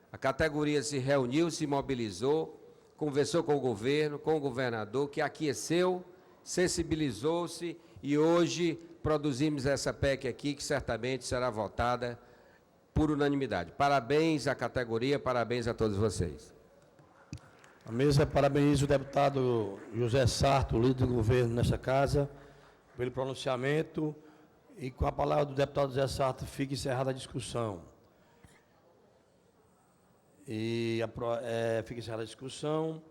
S10: A categoria se reuniu, se mobilizou, conversou com o governo, com o governador, que aqueceu, sensibilizou-se e hoje produzimos essa PEC aqui, que certamente será votada por unanimidade. Parabéns à categoria, parabéns a todos vocês.
S1: A mesa parabeniza o deputado José Sarto, líder do governo nessa casa, pelo pronunciamento, e com a palavra do deputado José Sarto fica encerrada a discussão. Fica encerrada a discussão.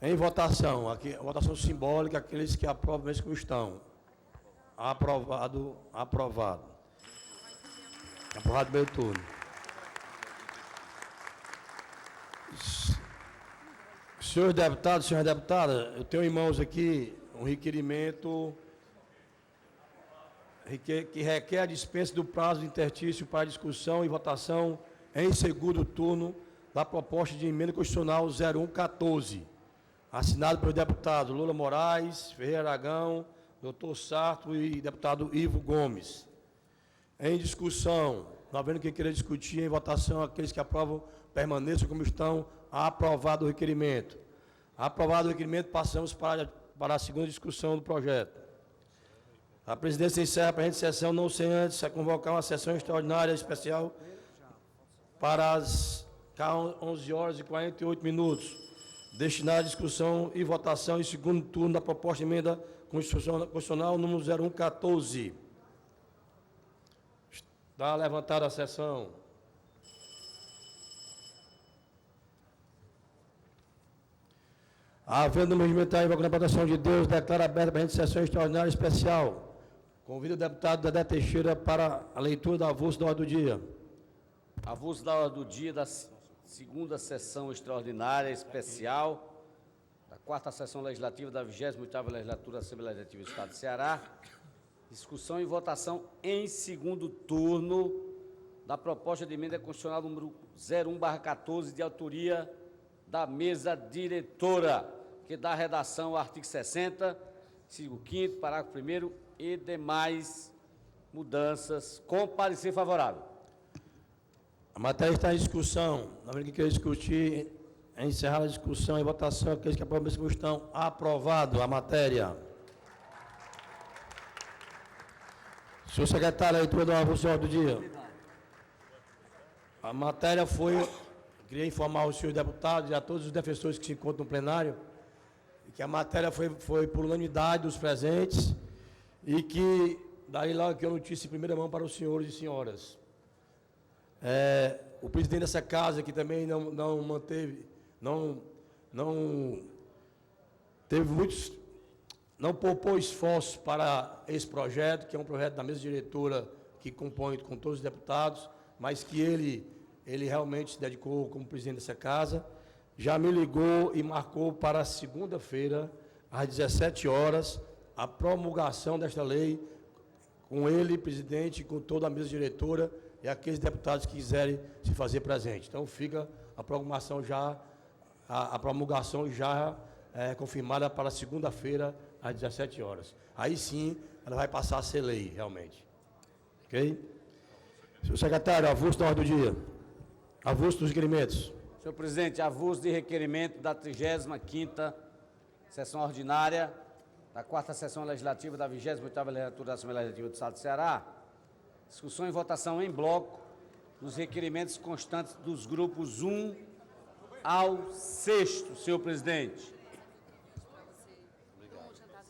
S1: Em votação, aqui, votação simbólica, aqueles que aprovam, mesmo como estão. Aprovado. Aprovado pelo turno. Senhores deputados, senhora deputada, eu tenho em mãos aqui um requerimento que requer a dispensa do prazo de interstício para discussão e votação em segundo turno da proposta de emenda constitucional 0114, assinado pelos deputados Lula Moraes, Ferreira Aragão, doutor Sarto e deputado Ivo Gomes. Em discussão, não havendo quem queira discutir, em votação, aqueles que aprovam permaneçam como estão. Aprovado o requerimento. Aprovado o requerimento, passamos para a segunda discussão do projeto. A presidência encerra a presente sessão, não sem antes convocar uma sessão extraordinária especial para as 11h48. destinada à discussão e votação em segundo turno da proposta de emenda constitucional número 0114. Está levantada a sessão. Havendo no regimento da invocação da proteção de Deus, declara aberta a presente sessão extraordinária especial. Convido o deputado Dedé Teixeira para a leitura da avulso da ordem do dia.
S3: Avulso da ordem do dia da segunda sessão extraordinária especial da quarta sessão legislativa da 28ª Legislatura da Assembleia Legislativa do Estado do Ceará. Discussão e votação em segundo turno da proposta de emenda constitucional número 01/14, de autoria da mesa diretora, que dá redação ao artigo 60, artigo 5º, parágrafo 1º e demais mudanças, com parecer favorável.
S1: A matéria está em discussão. Na hora que quer discutir, é encerrada a discussão e votação. Aqueles que aprovam essa questão, aprovado a matéria. Senhor secretário, a leitura do avulso da ordem do dia. A matéria foi... Queria informar os senhores deputados e a todos os defensores que se encontram no plenário que a matéria foi por unanimidade dos presentes e que, daí lá que eu notícia em primeira mão para os senhores e senhoras. O presidente dessa casa, que também não poupou esforços para esse projeto, que é um projeto da mesa diretora que compõe com todos os deputados, mas que ele realmente se dedicou como presidente dessa casa, já me ligou e marcou para segunda-feira, às 17 horas, a promulgação desta lei, com ele, presidente, com toda a mesa diretora e aqueles deputados que quiserem se fazer presente. Então, fica a promulgação já confirmada para segunda-feira, às 17 horas. Aí sim, ela vai passar a ser lei, realmente. Ok? Senhor secretário, avulso da ordem do dia. Avulso dos requerimentos.
S3: Senhor presidente, avulso de requerimento da 35ª sessão ordinária da 4ª sessão legislativa da 28ª Legislatura da Assembleia Legislativa do Estado do Ceará. Discussão e votação em bloco dos requerimentos constantes dos grupos 1 ao 6º, senhor presidente.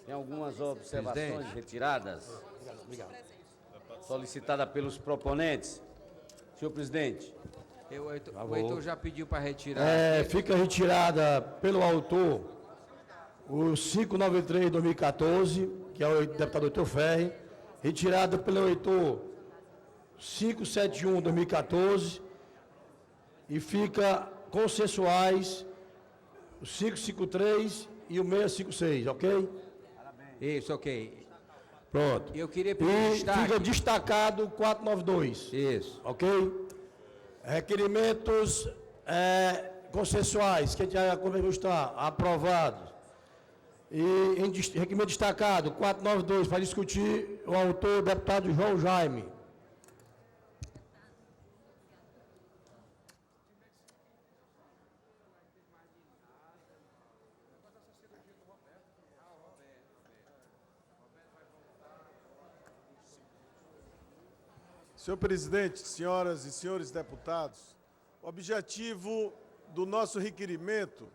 S3: Tem algumas observações retiradas? Obrigado. Solicitada pelos proponentes. Senhor presidente.
S10: O Heitor já pediu para retirar.
S1: Fica retirada pelo autor o 593/2014, que é o deputado Heitor Ferre, retirada pelo autor 571/2014, e fica consensuais o 553 e o 656, ok?
S10: Isso, ok.
S1: Pronto.
S10: Eu queria pedir destaque.
S1: Fica destacado o 492.
S10: Isso.
S1: Ok? Requerimentos consensuais, que a gente já está aprovado. E em requerimento destacado, 492, para discutir o autor, o deputado João Jaime.
S11: Senhor presidente, senhoras e senhores deputados, o objetivo do nosso requerimento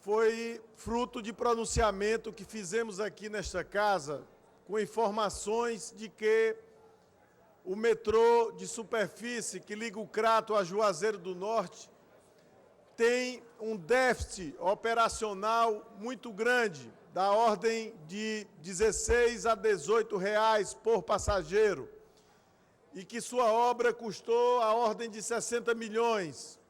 S11: foi fruto de pronunciamento que fizemos aqui nesta casa, com informações de que o metrô de superfície que liga o Crato a Juazeiro do Norte tem um déficit operacional muito grande, da ordem de R$ 16 a R$ 18 por passageiro, e que sua obra custou a ordem de 60 milhões.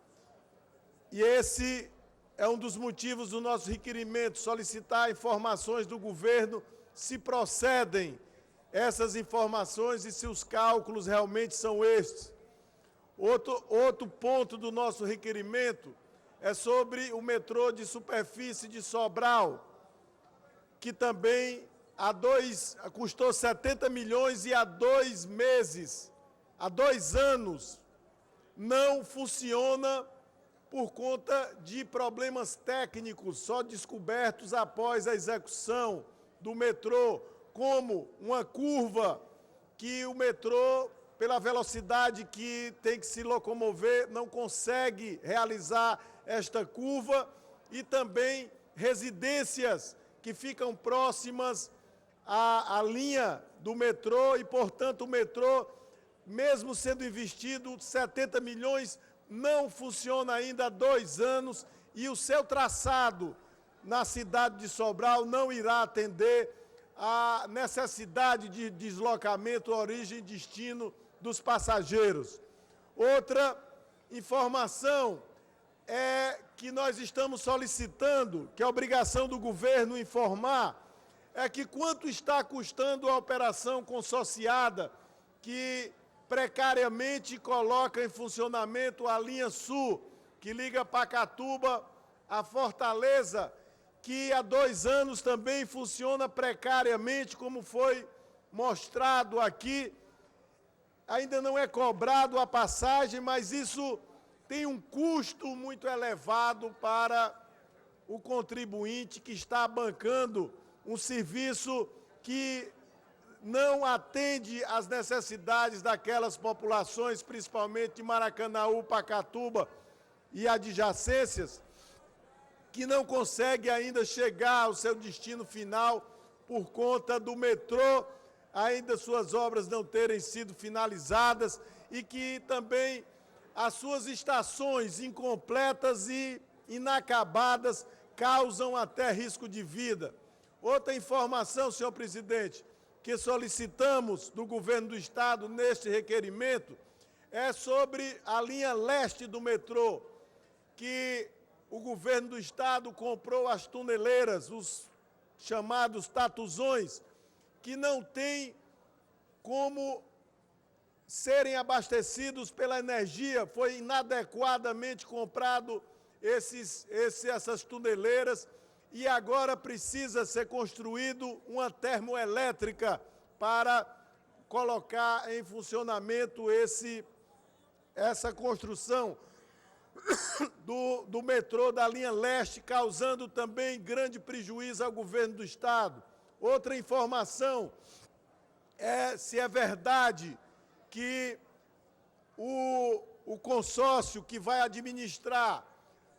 S11: E esse é um dos motivos do nosso requerimento, solicitar informações do governo, se procedem essas informações e se os cálculos realmente são estes. Outro ponto do nosso requerimento é sobre o metrô de superfície de Sobral, que também custou 70 milhões e há 2 meses, há 2 anos, não funciona por conta de problemas técnicos só descobertos após a execução do metrô, como uma curva que o metrô, pela velocidade que tem que se locomover, não consegue realizar esta curva, e também residências que ficam próximas à linha do metrô e, portanto, o metrô, mesmo sendo investido 70 milhões, não funciona ainda há 2 anos e o seu traçado na cidade de Sobral não irá atender à necessidade de deslocamento, origem e destino dos passageiros. Outra informação é que nós estamos solicitando, que é obrigação do governo informar, é que quanto está custando a operação consorciada que precariamente coloca em funcionamento a linha Sul, que liga Pacatuba a Fortaleza, que há 2 anos também funciona precariamente, como foi mostrado aqui. Ainda não é cobrado a passagem, mas isso tem um custo muito elevado para o contribuinte que está bancando um serviço que não atende às necessidades daquelas populações, principalmente de Maracanaú, Pacatuba e adjacências, que não consegue ainda chegar ao seu destino final por conta do metrô, ainda suas obras não terem sido finalizadas e que também as suas estações incompletas e inacabadas causam até risco de vida. Outra informação, senhor presidente, que solicitamos do governo do Estado neste requerimento é sobre a linha leste do metrô, que o governo do Estado comprou as tuneleiras, os chamados tatuzões, que não têm como serem abastecidos pela energia, foi inadequadamente comprado essas tuneleiras e agora precisa ser construído uma termoelétrica para colocar em funcionamento essa construção do metrô da linha leste, causando também grande prejuízo ao governo do Estado. Outra informação é se é verdade que o consórcio que vai administrar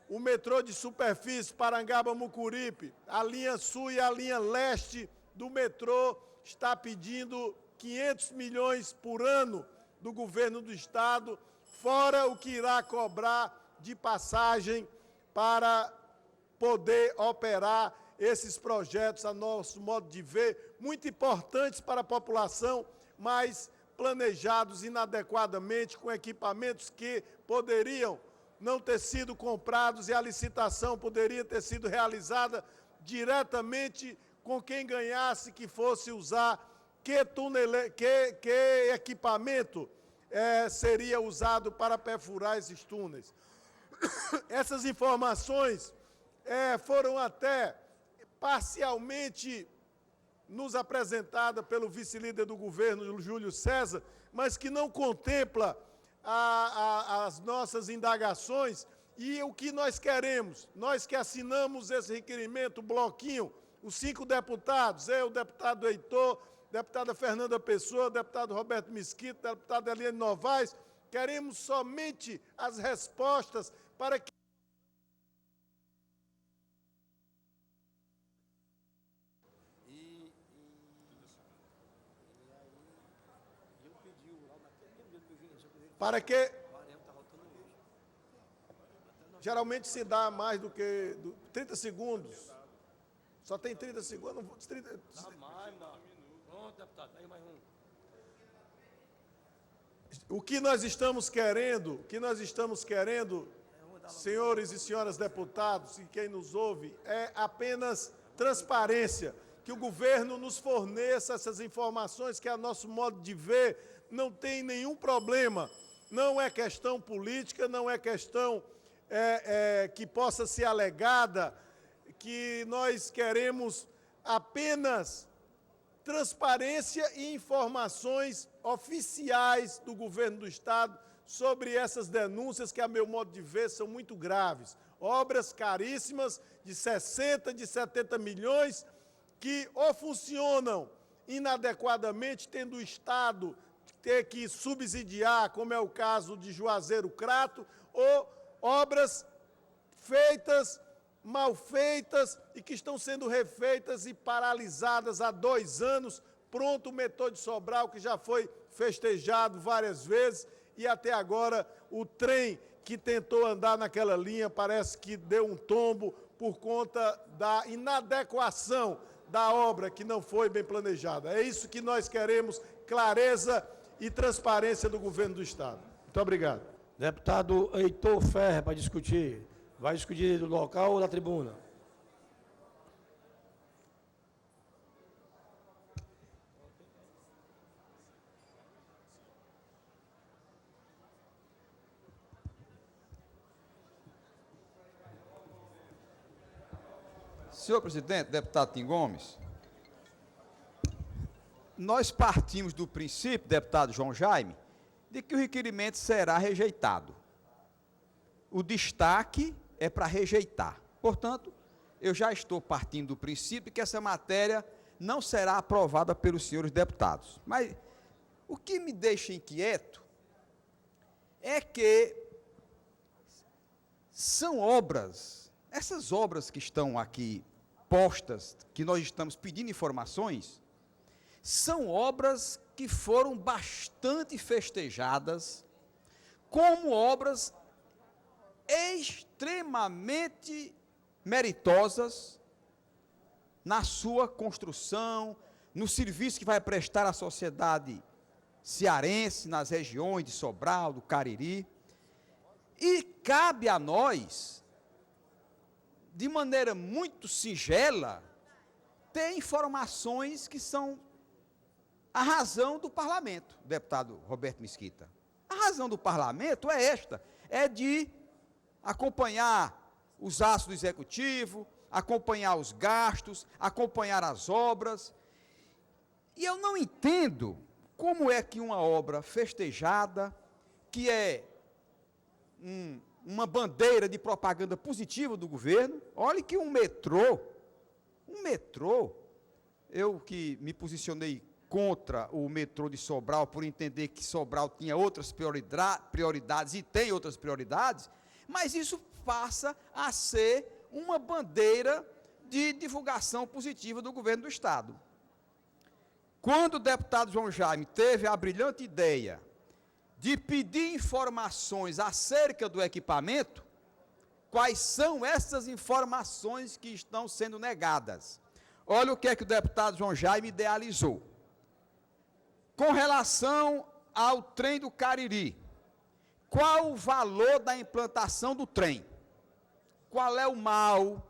S11: o metrô de superfície Parangaba-Mucuripe, a linha sul e a linha leste do metrô, está pedindo 500 milhões por ano do governo do Estado, fora o que irá cobrar de passagem para poder operar esses projetos, a nosso modo de ver, muito importantes para a população, mas planejados inadequadamente, com equipamentos que poderiam não ter sido comprados e a licitação poderia ter sido realizada diretamente com quem ganhasse, que fosse usar que equipamento seria usado para perfurar esses túneis. Essas informações foram até parcialmente nos apresentadas pelo vice-líder do governo, Júlio César, mas que não contempla as nossas indagações e o que nós queremos. Nós que assinamos esse requerimento, bloquinho, os 5 deputados, eu, o deputado Heitor, deputada Fernanda Pessoa, deputado Roberto Mesquita, deputada Eliane Novaes, queremos somente as respostas para que geralmente se dá mais do que 30 segundos. Só tem 30 segundos.
S1: Pronto, deputado, aí mais um.
S11: O que nós estamos querendo, senhores e senhoras deputados e quem nos ouve, é apenas transparência, que o governo nos forneça essas informações que, a nosso modo de ver, não tem nenhum problema. Não é questão política, não é questão que possa ser alegada, que nós queremos apenas transparência e informações oficiais do governo do Estado sobre essas denúncias que, a meu modo de ver, são muito graves. Obras caríssimas de 60, de 70 milhões, que ou funcionam inadequadamente, tendo o Estado ter que subsidiar, como é o caso de Juazeiro Crato, ou obras feitas mal feitas e que estão sendo refeitas e paralisadas há 2 anos. Pronto o metrô de Sobral, que já foi festejado várias vezes, e até agora o trem que tentou andar naquela linha parece que deu um tombo por conta da inadequação da obra que não foi bem planejada. É isso que nós queremos, clareza e transparência do governo do Estado. Muito obrigado.
S1: Deputado Heitor Ferrer, para discutir. Vai discutir do local ou da tribuna?
S8: Senhor presidente, deputado Tim Gomes, nós partimos do princípio, deputado João Jaime, de que o requerimento será rejeitado. O destaque é para rejeitar. Portanto, eu já estou partindo do princípio que essa matéria não será aprovada pelos senhores deputados. Mas o que me deixa inquieto é que são obras, essas obras que estão aqui postas, que nós estamos pedindo informações, são obras que foram bastante festejadas como obras extremamente meritosas na sua construção, no serviço que vai prestar à sociedade cearense, nas regiões de Sobral, do Cariri. E cabe a nós, de maneira muito singela, ter informações que são a razão do parlamento, deputado Roberto Mesquita. A razão do parlamento é esta, é de acompanhar os atos do executivo, acompanhar os gastos, acompanhar as obras. E eu não entendo como é que uma obra festejada, que é uma bandeira de propaganda positiva do governo, olhe que um metrô, eu que me posicionei contra o metrô de Sobral, por entender que Sobral tinha outras prioridades e tem outras prioridades, mas isso passa a ser uma bandeira de divulgação positiva do governo do Estado. Quando o deputado João Jaime teve a brilhante ideia de pedir informações acerca do equipamento, quais são essas informações que estão sendo negadas? Olha o que é que o deputado João Jaime idealizou. Com relação ao trem do Cariri, qual o valor da implantação do trem? Qual é o mal?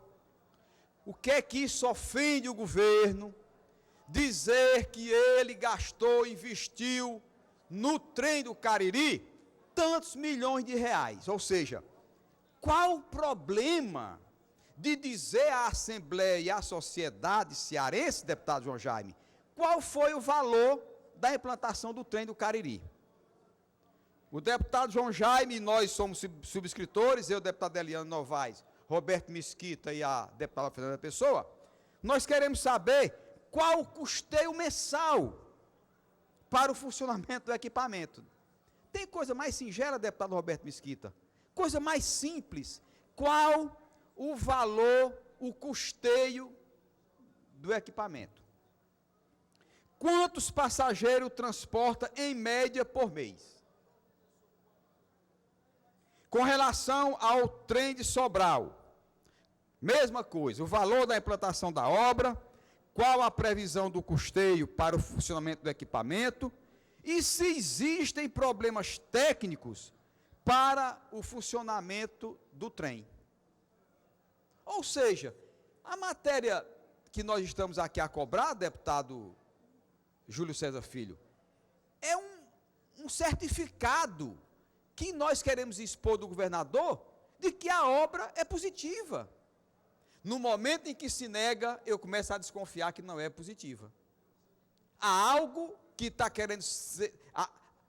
S8: O que é que isso ofende o governo? Dizer que ele gastou, investiu no trem do Cariri tantos milhões de reais. Ou seja, qual o problema de dizer à Assembleia e à sociedade cearense, deputado João Jaime, qual foi o valor da implantação do trem do Cariri? O deputado João Jaime, nós somos subscritores, eu, deputado Eliano Novaes, Roberto Mesquita e a deputada Fernanda Pessoa, nós queremos saber qual o custeio mensal para o funcionamento do equipamento. Tem coisa mais singela, deputado Roberto Mesquita? Coisa mais simples. Qual o valor, o custeio do equipamento? Quantos passageiros transporta em média por mês? Com relação ao trem de Sobral, mesma coisa, o valor da implantação da obra, qual a previsão do custeio para o funcionamento do equipamento e se existem problemas técnicos para o funcionamento do trem. Ou seja, a matéria que nós estamos aqui a cobrar, deputado Júlio César Filho, é um certificado que nós queremos expor do governador de que a obra é positiva. No momento em que se nega, eu começo a desconfiar que não é positiva. Há algo que está querendo ser,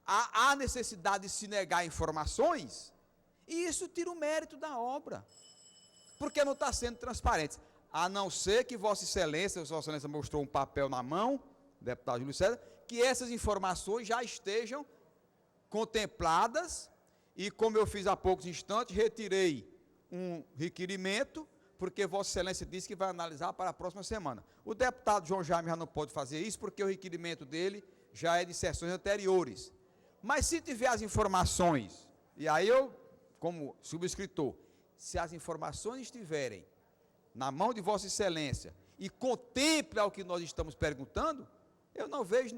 S8: há necessidade de se negar informações, e isso tira o mérito da obra, porque não está sendo transparente. A não ser que Vossa Excelência mostrou um papel na mão, deputado Júlio César, que essas informações já estejam contempladas, e como eu fiz há poucos instantes, retirei um requerimento porque Vossa Excelência disse que vai analisar para a próxima semana. O deputado João Jaime já não pode fazer isso, porque o requerimento dele já é de sessões anteriores. Mas se tiver as informações, e aí eu, como subscritor, se as informações estiverem na mão de Vossa Excelência e contemple ao que nós estamos perguntando, eu não vejo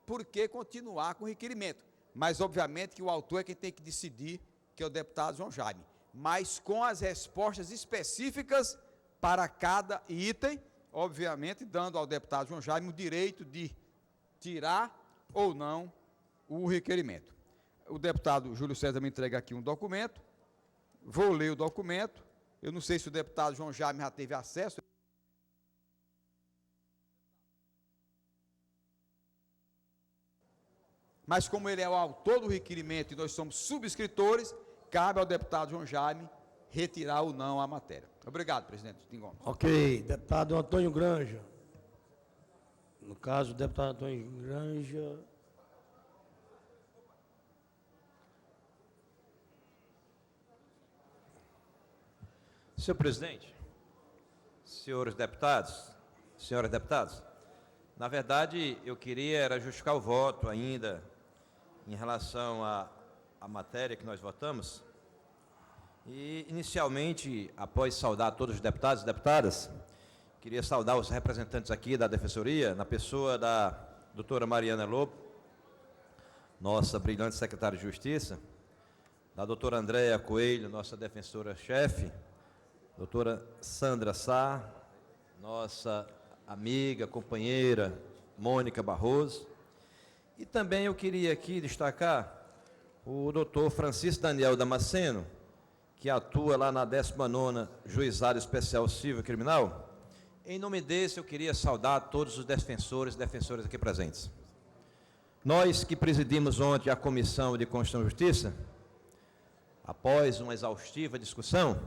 S8: por que continuar com o requerimento. Mas, obviamente, que o autor é quem tem que decidir, que é o deputado João Jaime. Mas com as respostas específicas para cada item, obviamente, dando ao deputado João Jaime o direito de tirar ou não o requerimento. O deputado Júlio César me entrega aqui um documento, vou ler o documento, eu não sei se o deputado João Jaime já teve acesso. Mas como ele é o autor do requerimento e nós somos subscritores, cabe ao deputado João Jaime retirar ou não a matéria. Obrigado, presidente Gomes.
S1: Ok, deputado Antônio Granja. No caso, o deputado Antônio Granja.
S12: Senhor presidente, senhores deputados, senhoras deputadas, na verdade, eu queria era justificar o voto ainda em relação à matéria que nós votamos. E, inicialmente, após saudar todos os deputados e deputadas, queria saudar os representantes aqui da Defensoria, na pessoa da doutora Mariana Lobo, nossa brilhante secretária de Justiça, da doutora Andréa Coelho, nossa defensora-chefe, doutora Sandra Sá, nossa amiga, companheira Mônica Barroso. E também eu queria aqui destacar o doutor Francisco Daniel Damasceno, que atua lá na 19ª Juizado Especial Civil Criminal. Em nome desse, eu queria saudar todos os defensores e defensoras aqui presentes. Nós que presidimos ontem a Comissão de Constituição e Justiça, após uma exaustiva discussão,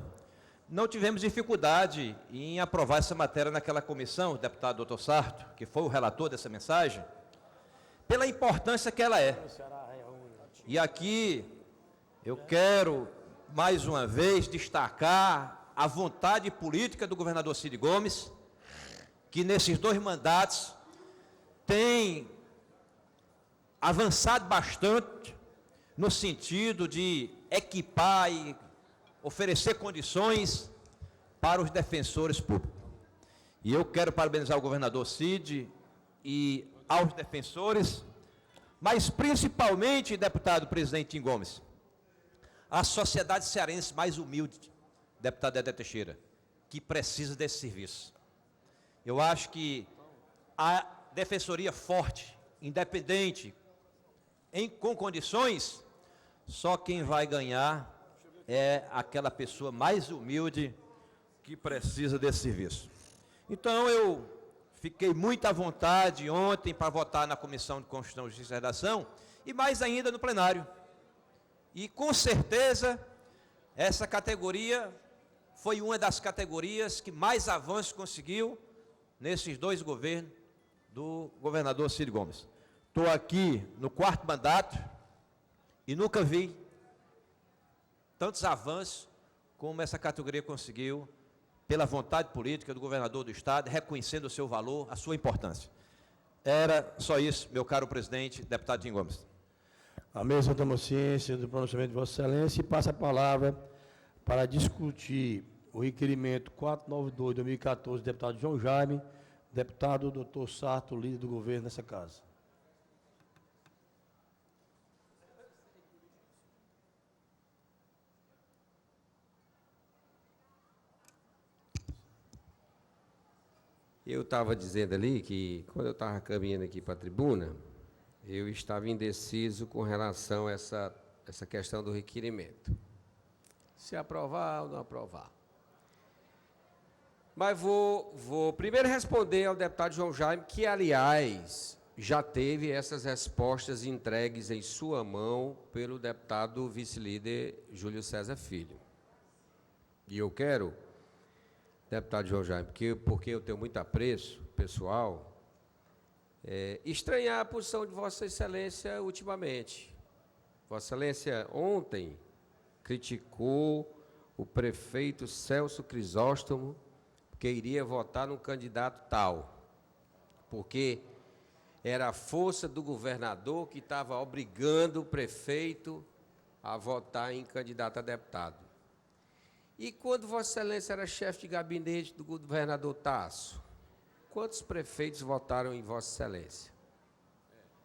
S12: não tivemos dificuldade em aprovar essa matéria naquela comissão, o deputado doutor Sarto, que foi o relator dessa mensagem, pela importância que ela é. E aqui eu quero, mais uma vez, destacar a vontade política do governador Cid Gomes, que nesses 2 mandatos tem avançado bastante no sentido de equipar e oferecer condições para os defensores públicos. E eu quero parabenizar o governador Cid e aos defensores, mas principalmente, deputado presidente Tim Gomes, a sociedade cearense mais humilde, deputado Dedé Teixeira, que precisa desse serviço. Eu acho que a defensoria forte, independente, com condições, só quem vai ganhar é aquela pessoa mais humilde que precisa desse serviço. Então, eu fiquei muito à vontade ontem para votar na Comissão de Constituição, Justiça e Redação, e mais ainda no plenário. E, com certeza, essa categoria foi uma das categorias que mais avanço conseguiu nesses 2 governos do governador Cid Gomes. Estou aqui no 4º mandato e nunca vi tantos avanços como essa categoria conseguiu, pela vontade política do governador do Estado, reconhecendo o seu valor, a sua importância. Era só isso, meu caro presidente, deputado Tim Gomes.
S1: A mesa toma ciência do pronunciamento de Vossa Excelência e passa a palavra para discutir o requerimento 492/2014, deputado João Jaime, deputado doutor Sarto, líder do governo nessa casa.
S10: Eu estava dizendo ali que, quando eu estava caminhando aqui para a tribuna, eu estava indeciso com relação a essa questão do requerimento. Se aprovar ou não aprovar. Mas vou primeiro responder ao deputado João Jaime, que, aliás, já teve essas respostas entregues em sua mão pelo deputado vice-líder Júlio César Filho. E eu quero, deputado João Jaime, porque eu tenho muito apreço pessoal, estranhar a posição de Vossa Excelência ultimamente. Vossa Excelência ontem criticou o prefeito Celso Crisóstomo, porque iria votar num candidato tal, porque era a força do governador que estava obrigando o prefeito a votar em candidato a deputado. E quando Vossa Excelência era chefe de gabinete do governador Tasso, quantos prefeitos votaram em Vossa Excelência?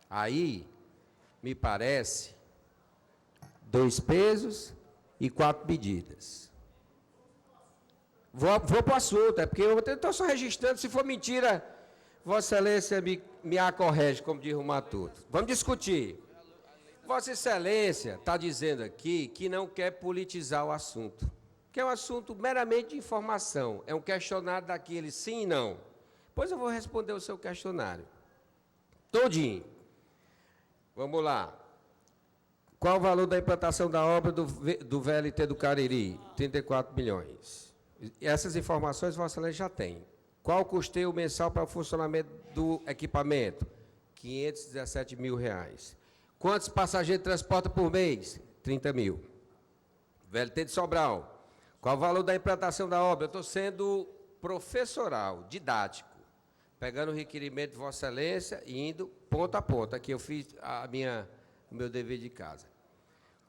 S10: Aí, me parece, 2 pesos e 4 medidas. Vou para o assunto, é porque eu estou só registrando, se for mentira, Vossa Excelência me acorrege, como diz o Matuto. Vamos discutir. Vossa Excelência está dizendo aqui que não quer politizar o assunto, que é um assunto meramente de informação, é um questionário daquele sim e não. Pois eu vou responder o seu questionário. Todinho. Vamos lá. Qual o valor da implantação da obra do VLT do Cariri? 34 milhões. Essas informações Vossa Excelência já tem. Qual o custeio mensal para o funcionamento do equipamento? R$ 517 mil. Quantos passageiros transporta por mês? 30 mil. VLT de Sobral. Qual o valor da implantação da obra? Eu estou sendo professoral, didático, pegando o requerimento de Vossa Excelência e indo ponto a ponto. Aqui eu fiz o meu dever de casa.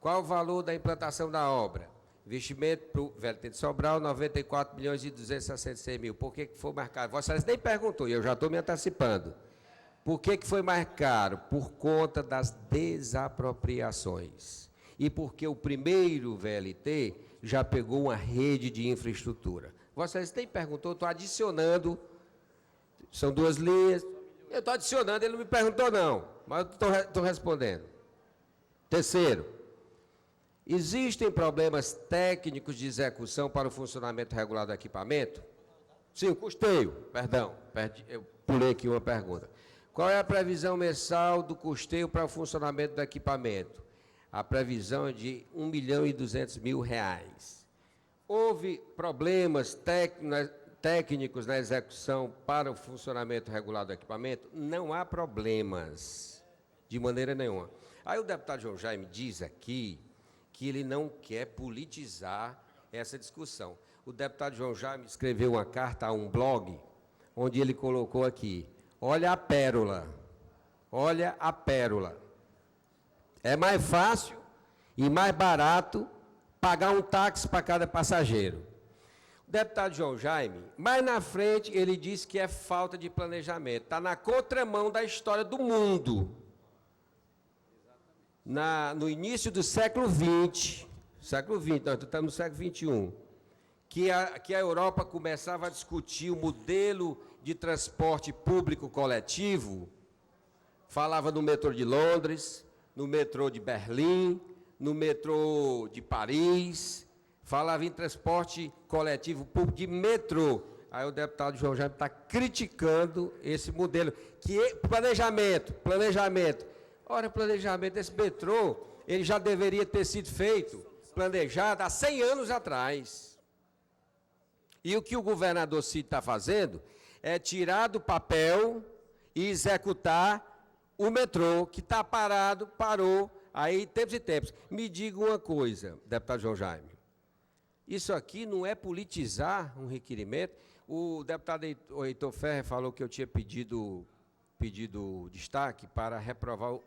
S10: Qual o valor da implantação da obra? Investimento para o VLT de Sobral, 94 milhões e 266 mil. Por que foi mais caro? Vossa Excelência nem perguntou, e eu já estou me antecipando. Por que foi mais caro? Por conta das desapropriações. E porque o primeiro VLT já pegou uma rede de infraestrutura. Vossa Excelência nem perguntou, estou adicionando, são 2 linhas, eu estou adicionando, ele não me perguntou não, mas estou respondendo. Terceiro, existem problemas técnicos de execução para o funcionamento regular do equipamento? Sim, custeio, perdão, eu pulei aqui uma pergunta. Qual é a previsão mensal do custeio para o funcionamento do equipamento? A previsão é de R$ 1.200.000. Houve problemas técnicos na execução para o funcionamento regular do equipamento? Não há problemas, de maneira nenhuma. Aí o deputado João Jaime diz aqui que ele não quer politizar essa discussão. O deputado João Jaime escreveu uma carta a um blog, onde ele colocou aqui, olha a pérola, olha a pérola. É mais fácil e mais barato pagar um táxi para cada passageiro. O deputado João Jaime, mais na frente, ele diz que é falta de planejamento. Está na contramão da história do mundo. No início do século XX, nós estamos no século XXI, que a Europa começava a discutir o modelo de transporte público coletivo, falava no metrô de Londres, no metrô de Berlim, no metrô de Paris, falava em transporte coletivo público de metrô. Aí o deputado João Jaime está criticando esse modelo, que é planejamento. Ora, planejamento desse metrô, ele já deveria ter sido feito, planejado há 100 anos atrás. E o que o governador Cid está fazendo é tirar do papel e executar o metrô, que está parado, parou, aí tempos e tempos. Me diga uma coisa, deputado João Jaime, isso aqui não é politizar um requerimento? O deputado Heitor Ferrer falou que eu tinha pedido destaque para reprovar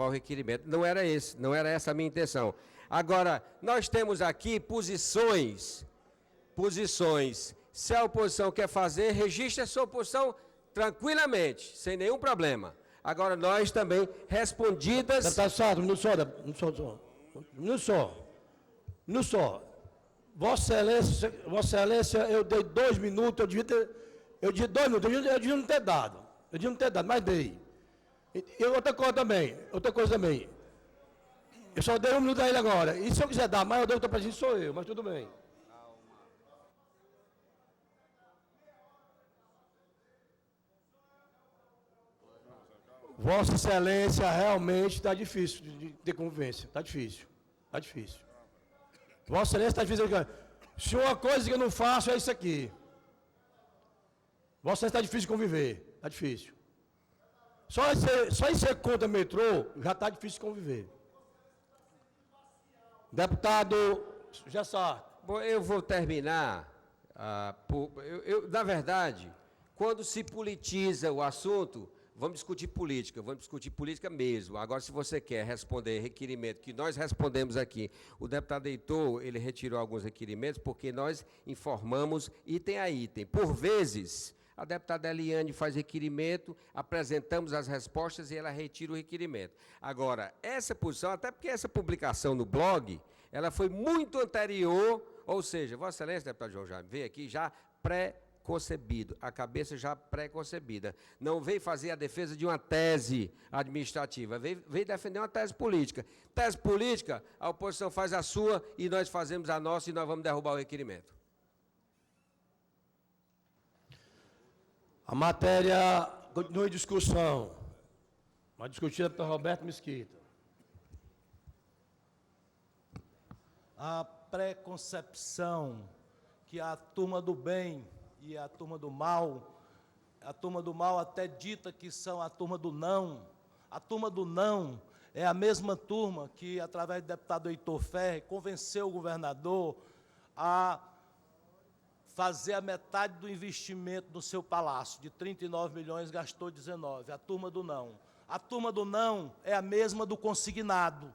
S10: o requerimento. Não era essa a minha intenção. Agora, nós temos aqui posições. Se a oposição quer fazer, registre a sua oposição tranquilamente, sem nenhum problema. Agora, nós também, respondidas...
S1: Deputado Sardo, não só. Vossa Excelência, eu dei 2 minutos, eu devia não ter dado, mas dei. E outra coisa também, eu só dei 1 minuto a ele agora, e se eu quiser dar mais, eu dou outra presidente, sou eu, mas tudo bem. Vossa Excelência, realmente está difícil de ter convivência. Está difícil. Vossa Excelência está difícil. Se uma coisa que eu não faço é isso aqui. Vossa Excelência está difícil de conviver. Está difícil. Só em ser contra metrô, já está difícil de conviver. Deputado Gessar.
S10: Bom, eu vou terminar. Na verdade, quando se politiza o assunto, vamos discutir política mesmo. Agora, se você quer responder requerimento, que nós respondemos aqui, o deputado Heitor, ele retirou alguns requerimentos, porque nós informamos item a item. Por vezes, a deputada Eliane faz requerimento, apresentamos as respostas e ela retira o requerimento. Agora, essa posição, até porque essa publicação no blog, ela foi muito anterior, ou seja, Vossa Excelência, deputado João Jaime, veio aqui já pré-concebido, a cabeça já pré-concebida. Não veio fazer a defesa de uma tese administrativa, veio defender uma tese política. Tese política, a oposição faz a sua e nós fazemos a nossa e nós vamos derrubar o requerimento.
S1: A matéria continua em discussão. Vai discutida pelo Roberto Mesquita.
S13: A preconcepção que a turma do bem e a turma do mal até dita que são a turma do não. A turma do não é a mesma turma que, através do deputado Heitor Ferre, convenceu o governador a fazer a metade do investimento no seu palácio. De 39 milhões, gastou 19. A turma do não. A turma do não é a mesma do consignado,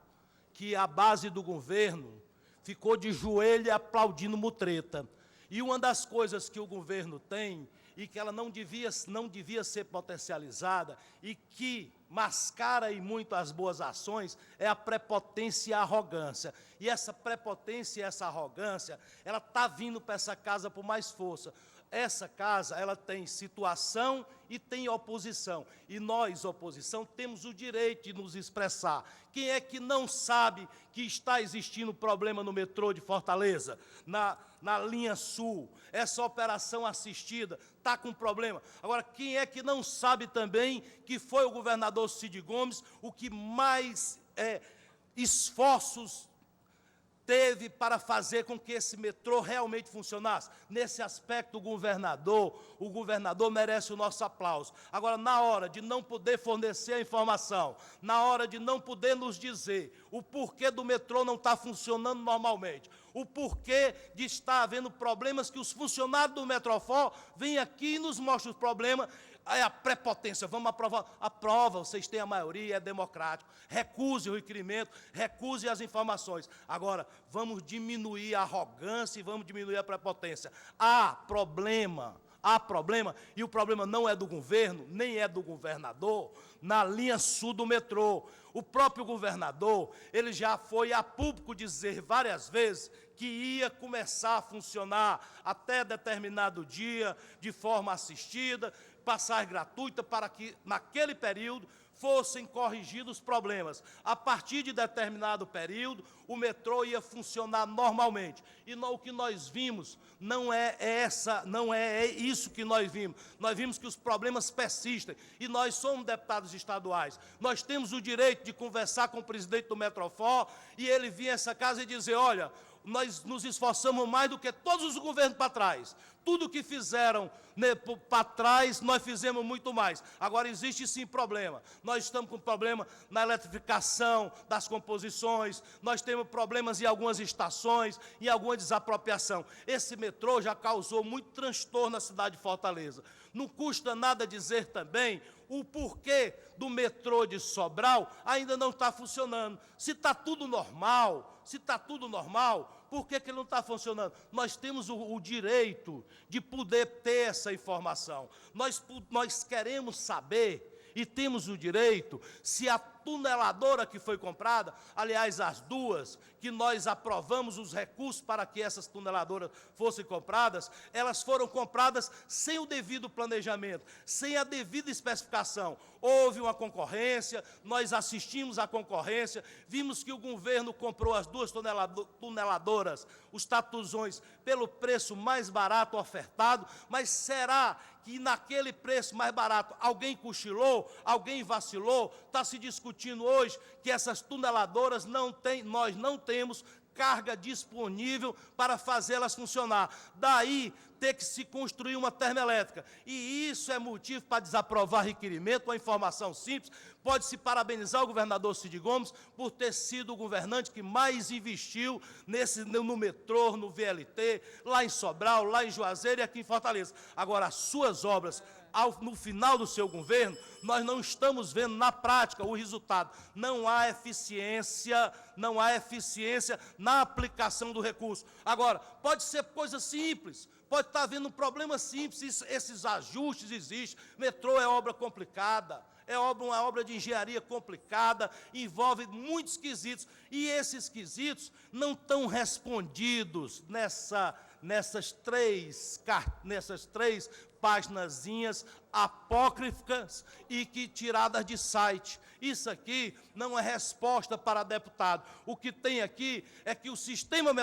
S13: que a base do governo ficou de joelho aplaudindo mutreta. E uma das coisas que o governo tem, e que ela não devia ser potencializada, e que mascara e muito as boas ações, é a prepotência e a arrogância. E essa prepotência e essa arrogância, ela está vindo para essa casa por mais força. Essa casa, ela tem situação e tem oposição. E nós, oposição, temos o direito de nos expressar. Quem é que não sabe que está existindo problema no metrô de Fortaleza, na linha sul? Essa operação assistida está com problema. Agora, quem é que não sabe também que foi o governador Cid Gomes o que mais esforços teve para fazer com que esse metrô realmente funcionasse? Nesse aspecto, o governador merece o nosso aplauso. Agora, na hora de não poder fornecer a informação, na hora de não poder nos dizer o porquê do metrô não estar funcionando normalmente, o porquê de estar havendo problemas que os funcionários do Metrofor vêm aqui e nos mostram os problemas, é a prepotência. Vamos aprovar. Aprova, vocês têm a maioria, é democrático. Recuse o requerimento, recuse as informações. Agora, vamos diminuir a arrogância e vamos diminuir a prepotência. Há problema, e o problema não é do governo, nem é do governador, na linha sul do metrô. O próprio governador, ele já foi a público dizer várias vezes que ia começar a funcionar até determinado dia, de forma assistida, passagem gratuita, para que, naquele período, fossem corrigidos os problemas. A partir de determinado período, o metrô ia funcionar normalmente. E o que nós vimos não é isso que nós vimos. Nós vimos que os problemas persistem. E nós somos deputados estaduais. Nós temos o direito de conversar com o presidente do Metrofor e ele vir a essa casa e dizer: olha, nós nos esforçamos mais do que todos os governos para trás. Tudo que fizeram para trás, nós fizemos muito mais. Agora, existe sim problema. Nós estamos com problema na eletrificação das composições, nós temos problemas em algumas estações, em alguma desapropriação. Esse metrô já causou muito transtorno na cidade de Fortaleza. Não custa nada dizer também o porquê do metrô de Sobral ainda não está funcionando. Se está tudo normal, por que ele não está funcionando? Nós temos o direito de poder ter essa informação. Nós queremos saber, e temos o direito, se a tuneladora que foi comprada, aliás, as duas, que nós aprovamos os recursos para que essas tuneladoras fossem compradas, elas foram compradas sem o devido planejamento, sem a devida especificação. Houve uma concorrência, nós assistimos à concorrência, vimos que o governo comprou as duas tuneladoras, os tatuzões, pelo preço mais barato ofertado, mas será que naquele preço mais barato alguém cochilou, alguém vacilou? Está se discutindo hoje que essas tuneladoras nós não temos carga disponível para fazê-las funcionar. Daí ter que se construir uma termoelétrica. E isso é motivo para desaprovar requerimento, uma informação simples. Pode-se parabenizar o governador Cid Gomes por ter sido o governante que mais investiu no metrô, no VLT, lá em Sobral, lá em Juazeiro e aqui em Fortaleza. Agora, as suas obras, no final do seu governo, nós não estamos vendo na prática o resultado. Não há eficiência na aplicação do recurso. Agora, pode ser coisa simples, pode estar havendo um problema simples, esses ajustes existem. Metrô é obra complicada, é uma obra de engenharia complicada, envolve muitos quesitos, e esses quesitos não estão respondidos nessas três paginazinhas apócrifas e que tiradas de site. Isso aqui não é resposta para deputado. O que tem aqui é que o sistema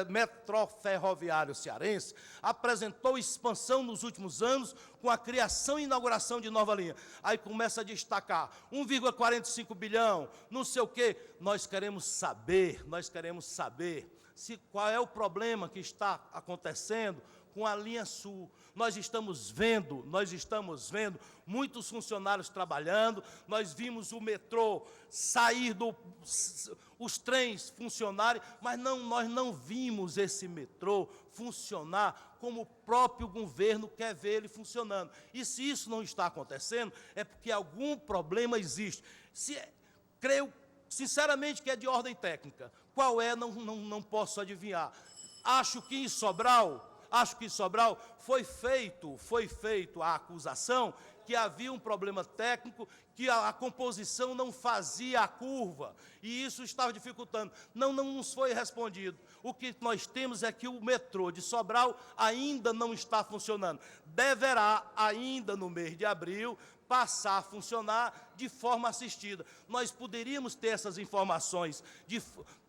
S13: metroferroviário cearense apresentou expansão nos últimos anos com a criação e inauguração de nova linha. Aí começa a destacar 1,45 bilhão, não sei o quê. Nós queremos saber qual é o problema que está acontecendo com a linha sul. Nós estamos vendo muitos funcionários trabalhando, nós vimos o metrô sair, os trens funcionarem, mas nós não vimos esse metrô funcionar como o próprio governo quer ver ele funcionando. E se isso não está acontecendo, é porque algum problema existe. Creio sinceramente que é de ordem técnica. Qual é, não posso adivinhar. Acho que em Sobral foi feito a acusação que havia um problema técnico, que a composição não fazia a curva, e isso estava dificultando. Não nos foi respondido. O que nós temos é que o metrô de Sobral ainda não está funcionando. Deverá, ainda no mês de abril, passar a funcionar de forma assistida. Nós poderíamos ter essas informações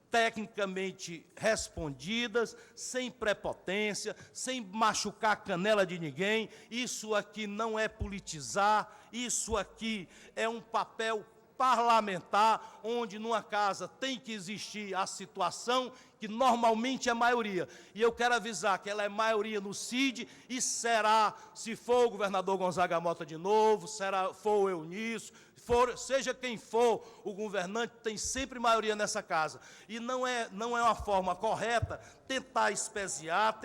S13: tecnicamente respondidas, sem prepotência, sem machucar a canela de ninguém. Isso aqui não é politizar, isso aqui é um papel parlamentar, onde numa casa tem que existir a situação que normalmente é maioria. E eu quero avisar que ela é maioria no CID e será, se for o governador Gonzaga Mota de novo, for o Eunício, seja quem for, o governante tem sempre maioria nessa casa. E não é uma forma correta tentar espeziar,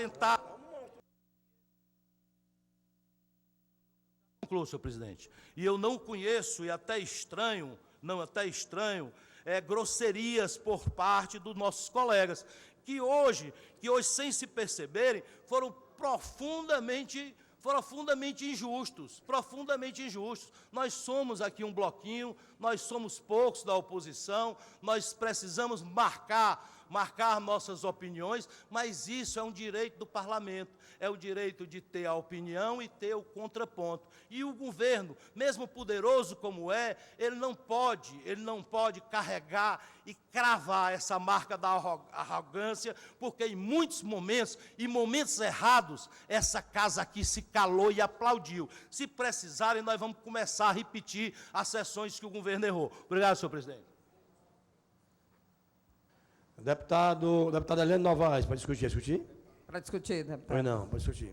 S13: Concluo, senhor presidente. E eu não conheço, e até estranho, grosserias por parte dos nossos colegas, que hoje, sem se perceberem, foram profundamente injustos, Nós somos aqui um bloquinho, nós somos poucos da oposição, nós precisamos marcar nossas opiniões, mas isso é um direito do parlamento, é o direito de ter a opinião e ter o contraponto. E o governo, mesmo poderoso como ele não pode carregar e cravar essa marca da arrogância, porque em muitos momentos, em momentos errados, essa casa aqui se calou e aplaudiu. Se precisarem, nós vamos começar a repetir as sessões que o governo errou. Obrigado, senhor presidente.
S1: Deputado Heleno Novaes, para discutir?
S5: Para discutir, deputado.
S1: Pois não, para discutir.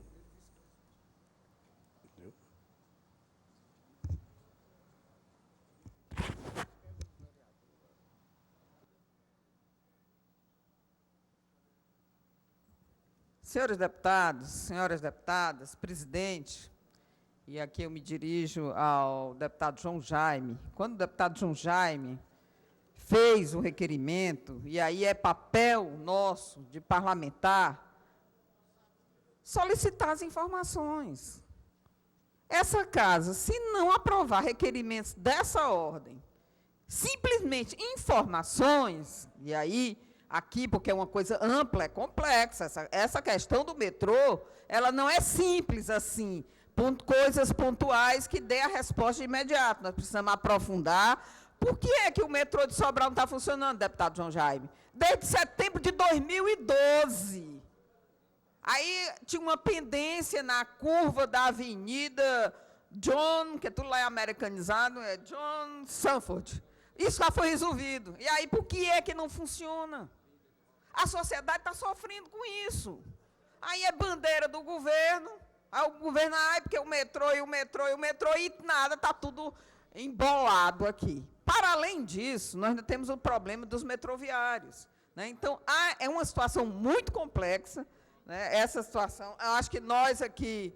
S5: Senhores deputados, senhoras deputadas, presidente, e aqui eu me dirijo ao deputado João Jaime. Quando o deputado João Jaime fez o requerimento, e aí é papel nosso de parlamentar, solicitar as informações. Essa casa, se não aprovar requerimentos dessa ordem, simplesmente informações, e aí, aqui, porque é uma coisa ampla, é complexa, essa questão do metrô, ela não é simples assim, coisas pontuais que dê a resposta imediata. Nós precisamos aprofundar. Por que é que o metrô de Sobral não está funcionando, deputado João Jaime? Desde setembro de 2012. Aí tinha uma pendência na curva da avenida John, que tudo lá é americanizado, é John Sanford. Isso já foi resolvido. E aí, por que é que não funciona? A sociedade está sofrendo com isso. Aí é bandeira do governo, aí o governo, porque o metrô, e nada, está tudo embolado aqui. Para além disso, nós ainda temos o problema dos metroviários, né? Então, é uma situação muito complexa, né? Essa situação, eu acho que nós aqui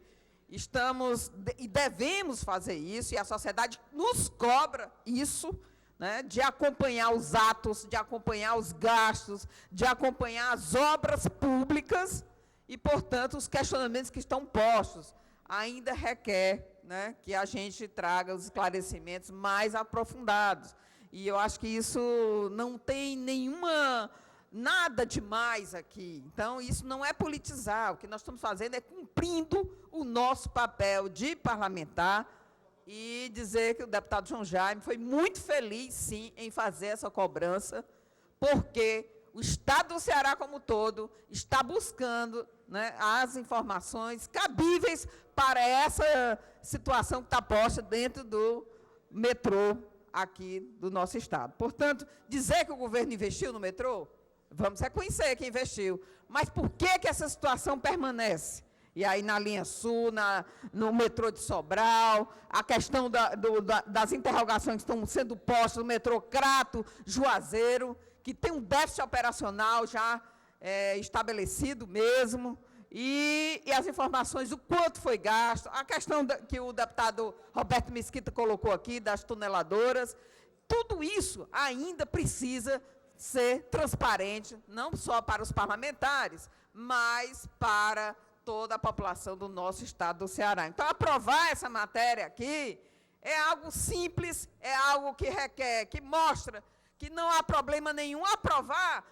S5: estamos e devemos fazer isso, e a sociedade nos cobra isso, né? De acompanhar os atos, de acompanhar os gastos, de acompanhar as obras públicas, e, portanto, os questionamentos que estão postos ainda requer, né, que a gente traga os esclarecimentos mais aprofundados. E eu acho que isso não tem nada demais aqui. Então, isso não é politizar. O que nós estamos fazendo é cumprindo o nosso papel de parlamentar e dizer que o deputado João Jaime foi muito feliz, sim, em fazer essa cobrança, porque o Estado do Ceará como um todo está buscando, né, as informações cabíveis para essa situação que está posta dentro do metrô aqui do nosso Estado. Portanto, dizer que o governo investiu no metrô, vamos reconhecer que investiu, mas por que essa situação permanece? E aí, na linha sul, no metrô de Sobral, a questão das interrogações que estão sendo postas no metrô Crato, Juazeiro, que tem um déficit operacional já estabelecido mesmo, e as informações do quanto foi gasto, a questão que o deputado Roberto Mesquita colocou aqui, das tuneladoras, tudo isso ainda precisa ser transparente, não só para os parlamentares, mas para toda a população do nosso Estado do Ceará. Então, aprovar essa matéria aqui é algo simples, é algo que requer, que mostra que não há problema nenhum. Aprovar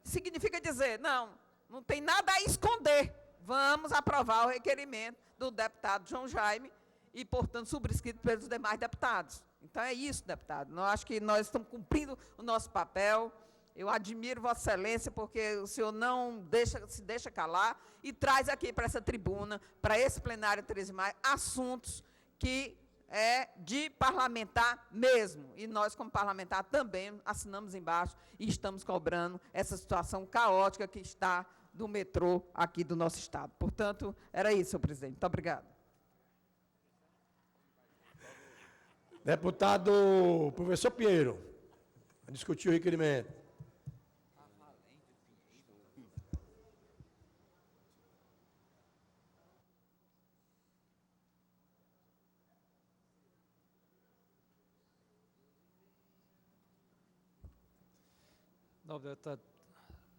S5: significa dizer, não tem nada a esconder. Vamos aprovar o requerimento do deputado João Jaime e, portanto, subscrito pelos demais deputados. Então, é isso, deputado. Eu acho que nós estamos cumprindo o nosso papel. Eu admiro Vossa Excelência, porque o senhor não se deixa calar e traz aqui para essa tribuna, para esse plenário 13 de maio, assuntos que é de parlamentar mesmo. E nós, como parlamentar, também assinamos embaixo e estamos cobrando essa situação caótica que está do metrô aqui do nosso Estado. Portanto, era isso, senhor presidente. Muito obrigado.
S1: Deputado professor Pinheiro, a discutir o requerimento.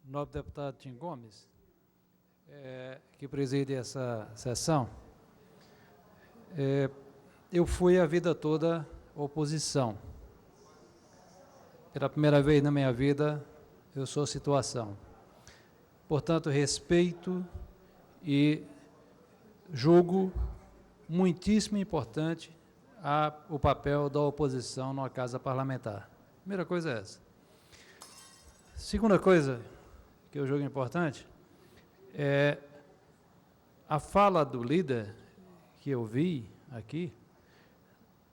S14: Nobre deputado Tim Gomes, que preside essa sessão, eu fui a vida toda oposição. Pela primeira vez na minha vida, eu sou situação. Portanto, respeito e julgo muitíssimo importante o papel da oposição numa casa parlamentar. Primeira coisa é essa. Segunda coisa que eu julgo importante é a fala do líder que eu vi aqui.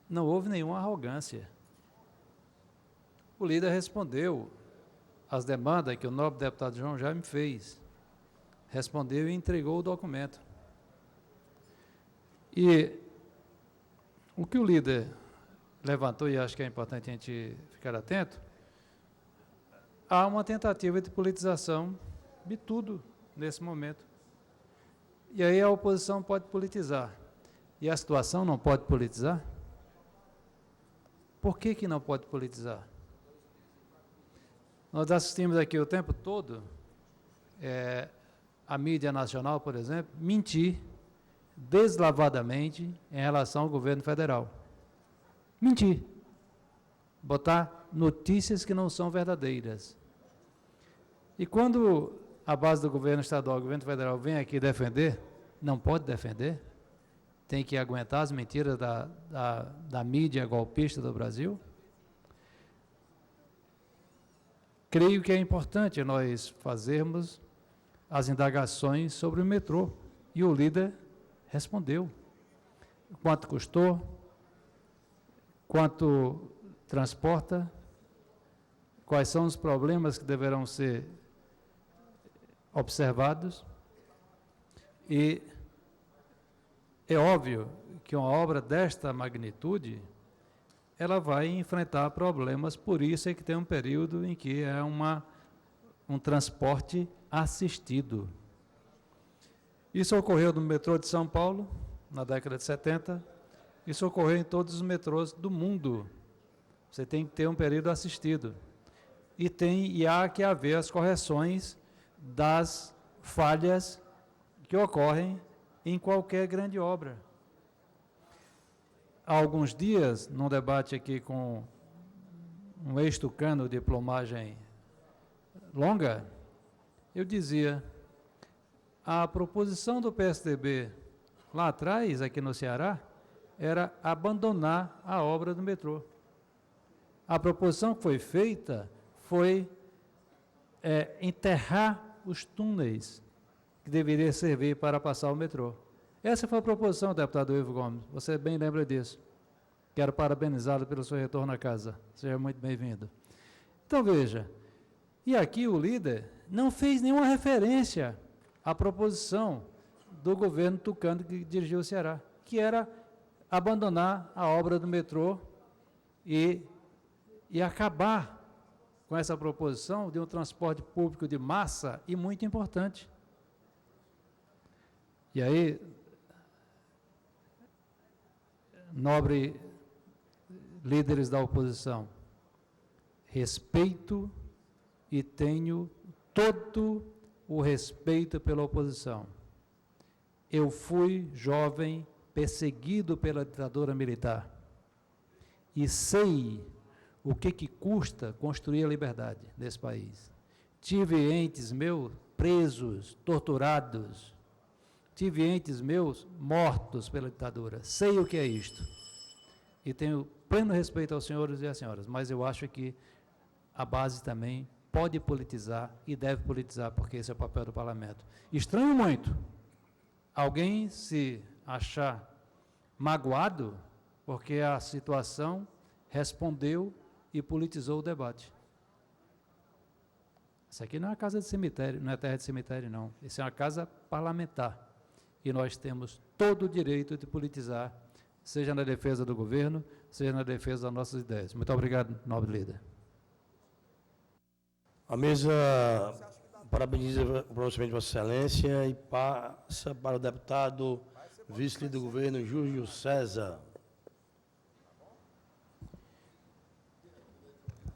S14: Não houve nenhuma arrogância. O líder respondeu às demandas que o nobre deputado João Jaime fez. Respondeu e entregou o documento. E o que o líder levantou, e acho que é importante a gente ficar atento, há uma tentativa de politização de tudo nesse momento. E aí a oposição pode politizar. E a situação não pode politizar? Por que não pode politizar? Nós assistimos aqui o tempo todo a mídia nacional, por exemplo, mentir deslavadamente em relação ao governo federal. Mentir. Botar notícias que não são verdadeiras. E quando a base do governo estadual, o governo federal, vem aqui defender, não pode defender, tem que aguentar as mentiras da mídia golpista do Brasil. Creio que é importante nós fazermos as indagações sobre o metrô. E o líder respondeu. Quanto custou? Quanto transporta? Quais são os problemas que deverão ser observados? E é óbvio que uma obra desta magnitude, ela vai enfrentar problemas, por isso é que tem um período em que é um transporte assistido. Isso ocorreu no metrô de São Paulo, na década de 70, isso ocorreu em todos os metrôs do mundo. Você tem que ter um período assistido. E há que haver as correções das falhas que ocorrem em qualquer grande obra. Há alguns dias, num debate aqui com um ex-tucano de plomagem longa, eu dizia, a proposição do PSDB lá atrás, aqui no Ceará, era abandonar a obra do metrô. A proposição que foi feita foi enterrar os túneis que deveriam servir para passar o metrô. Essa foi a proposição, deputado Ivo Gomes. Você bem lembra disso. Quero parabenizá-lo pelo seu retorno à casa. Seja muito bem-vindo. Então, veja, e aqui o líder não fez nenhuma referência à proposição do governo tucano que dirigiu o Ceará, que era abandonar a obra do metrô e acabar com essa proposição de um transporte público de massa e muito importante. E aí, nobre líderes da oposição, respeito e tenho todo o respeito pela oposição. Eu fui jovem perseguido pela ditadura militar e sei o que custa construir a liberdade nesse país. Tive entes meus presos, torturados, tive entes meus mortos pela ditadura. Sei o que é isto. E tenho pleno respeito aos senhores e às senhoras, mas eu acho que a base também pode politizar e deve politizar, porque esse é o papel do parlamento. Estranho muito alguém se achar magoado porque a situação respondeu e politizou o debate. Isso aqui não é uma casa de cemitério, não é terra de cemitério, não. Isso é uma casa parlamentar. E nós temos todo o direito de politizar, seja na defesa do governo, seja na defesa das nossas ideias. Muito obrigado, nobre líder.
S1: A mesa parabeniza o pronunciamento de Vossa Excelência e passa para o deputado vice-líder do governo, Júlio César.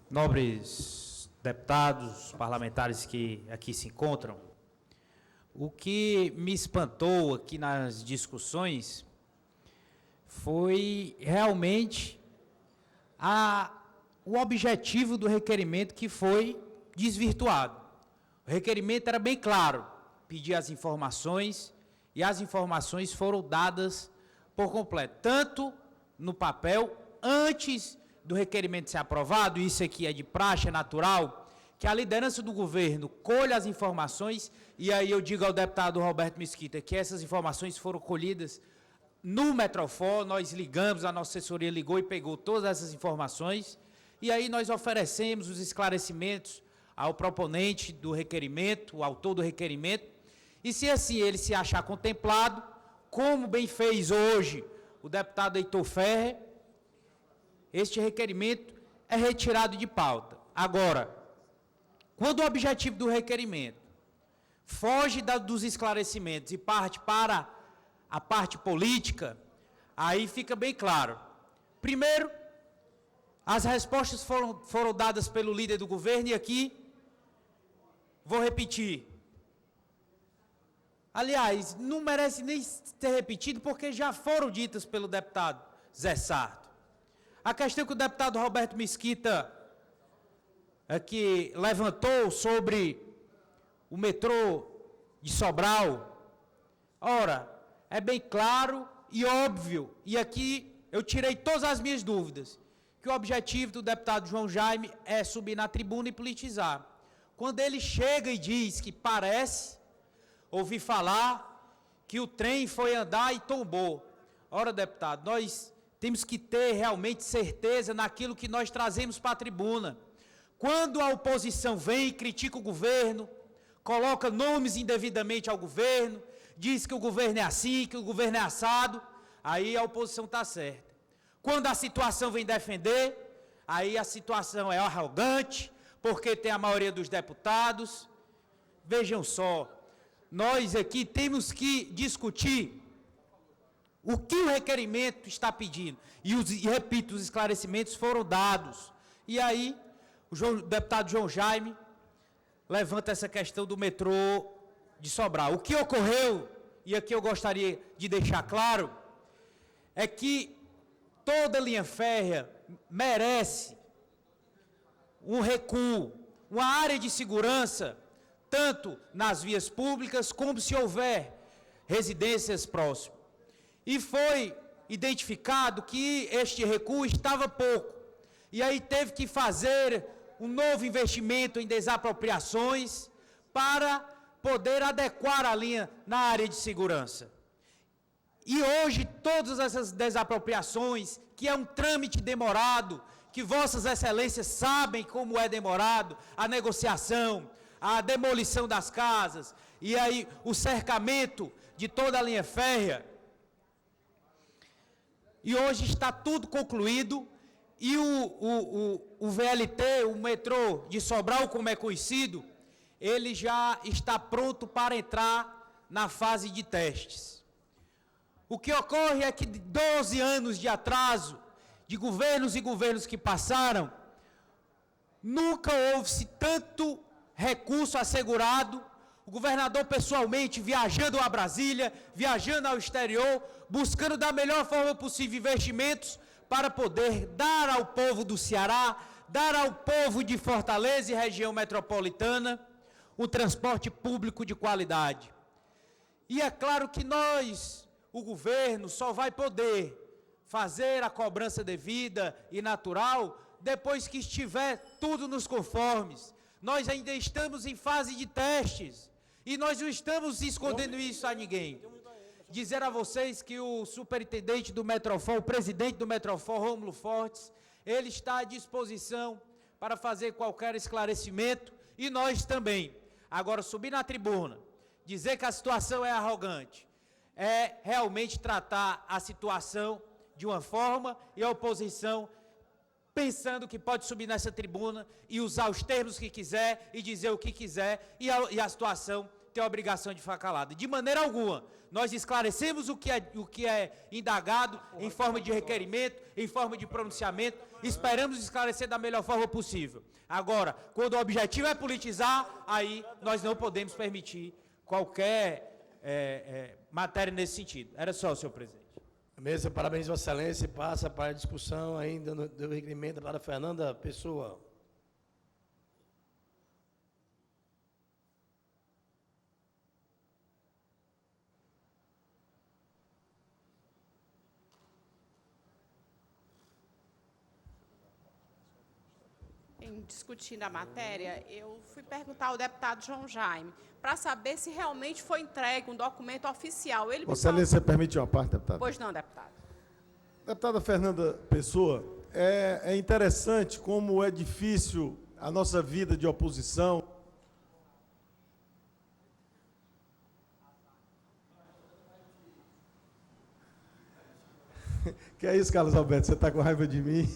S15: Nobres deputados, parlamentares que aqui se encontram, o que me espantou aqui nas discussões foi realmente o objetivo do requerimento que foi desvirtuado. O requerimento era bem claro, pedir as informações e as informações foram dadas por completo, tanto no papel, antes do requerimento ser aprovado, isso aqui é de praxe, é natural, que a liderança do governo colha as informações, e aí eu digo ao deputado Roberto Mesquita que essas informações foram colhidas no Metrofor, nós ligamos, a nossa assessoria ligou e pegou todas essas informações, e aí nós oferecemos os esclarecimentos ao proponente do requerimento, o autor do requerimento, e se assim ele se achar contemplado, como bem fez hoje o deputado Heitor Ferrer, este requerimento é retirado de pauta. Agora, quando o objetivo do requerimento foge dos esclarecimentos e parte para a parte política, aí fica bem claro. Primeiro, as respostas foram dadas pelo líder do governo, e aqui vou repetir. Aliás, não merece nem ser repetido, porque já foram ditas pelo deputado Zé Sarto. A questão que o deputado Roberto Mesquita aqui levantou sobre o metrô de Sobral, ora, é bem claro e óbvio, e aqui eu tirei todas as minhas dúvidas, que o objetivo do deputado João Jaime é subir na tribuna e politizar. Quando ele chega e diz que parece ouvir falar que o trem foi andar e tombou. Ora, deputado, nós temos que ter realmente certeza naquilo que nós trazemos para a tribuna. Quando a oposição vem e critica o governo, coloca nomes indevidamente ao governo, diz que o governo é assim, que o governo é assado, aí a oposição está certa. Quando a situação vem defender, aí a situação é arrogante, porque tem a maioria dos deputados. Vejam só, nós aqui temos que discutir o que o requerimento está pedindo. E repito, os esclarecimentos foram dados. E aí, o deputado João Jaime levanta essa questão do metrô de Sobral. O que ocorreu, e aqui eu gostaria de deixar claro, é que toda linha férrea merece um recuo, uma área de segurança, tanto nas vias públicas, como se houver residências próximas. E foi identificado que este recuo estava pouco. E aí teve que fazer um novo investimento em desapropriações para poder adequar a linha na área de segurança. E hoje todas essas desapropriações, que é um trâmite demorado, que vossas excelências sabem como é demorado, a negociação, a demolição das casas, e aí o cercamento de toda a linha férrea, e hoje está tudo concluído, e o VLT, o metrô de Sobral, como é conhecido, ele já está pronto para entrar na fase de testes. O que ocorre é que 12 anos de atraso, de governos e governos que passaram, nunca houve-se tanto recurso assegurado, o governador pessoalmente viajando a Brasília, viajando ao exterior, buscando da melhor forma possível investimentos para poder dar ao povo do Ceará, dar ao povo de Fortaleza e região metropolitana, um transporte público de qualidade. E é claro que nós, o governo, só vai poder fazer a cobrança devida e natural depois que estiver tudo nos conformes. Nós ainda estamos em fase de testes e nós não estamos escondendo isso a ninguém. Dizer a vocês que o superintendente do Metrofor, o presidente do Metrofor, Rômulo Fortes, ele está à disposição para fazer qualquer esclarecimento e nós também. Agora, subir na tribuna, dizer que a situação é arrogante, é realmente tratar a situação de uma forma e a oposição pensando que pode subir nessa tribuna e usar os termos que quiser e dizer o que quiser e a situação tem a obrigação de ficar calada. De maneira alguma, nós esclarecemos o que é indagado em forma de requerimento, em forma de pronunciamento, esperamos esclarecer da melhor forma possível. Agora, quando o objetivo é politizar, aí nós não podemos permitir qualquer matéria nesse sentido. Era só, senhor presidente.
S1: A mesa, parabéns, Vossa Excelência, e passa para a discussão ainda do requerimento para Fernanda Pessoa.
S16: Discutindo a matéria, eu fui perguntar ao deputado João Jaime para saber se realmente foi entregue um documento oficial. Ele
S11: Vossa Excelência, permite uma parte, deputado?
S16: Pois não, deputado.
S11: Deputada Fernanda Pessoa, é interessante como é difícil a nossa vida de oposição. Que é isso, Carlos Alberto? Você está com raiva de mim?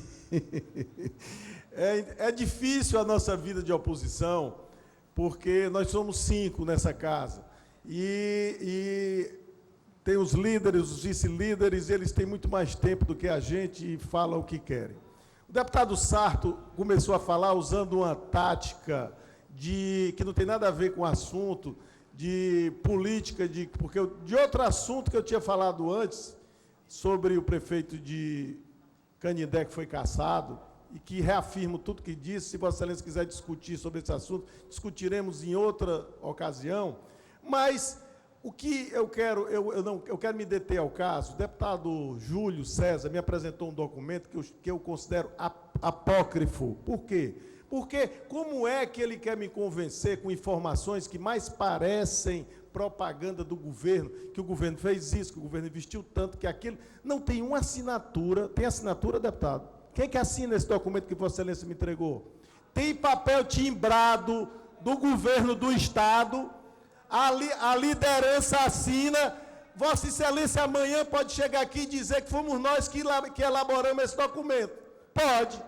S11: É difícil a nossa vida de oposição, porque nós somos 5 nessa casa. E tem os líderes, os vice-líderes, eles têm muito mais tempo do que a gente e falam o que querem. O deputado Sarto começou a falar usando uma tática que não tem nada a ver com o assunto, de política, porque de outro assunto que eu tinha falado antes, sobre o prefeito de Canindé que foi cassado, e que reafirmo tudo que disse. Se Vossa Excelência quiser discutir sobre esse assunto, discutiremos em outra ocasião. Mas o que eu quero, eu quero me deter ao caso. O deputado Júlio César me apresentou um documento que eu considero apócrifo. Por quê? Porque como é que ele quer me convencer com informações que mais parecem propaganda do governo, que o governo fez isso, que o governo investiu tanto, que aquilo... Não tem uma assinatura. Tem assinatura, deputado? Quem que assina esse documento que Vossa Excelência me entregou? Tem papel timbrado do governo do Estado, a liderança assina. Vossa Excelência amanhã pode chegar aqui e dizer que fomos nós que elaboramos esse documento. Pode.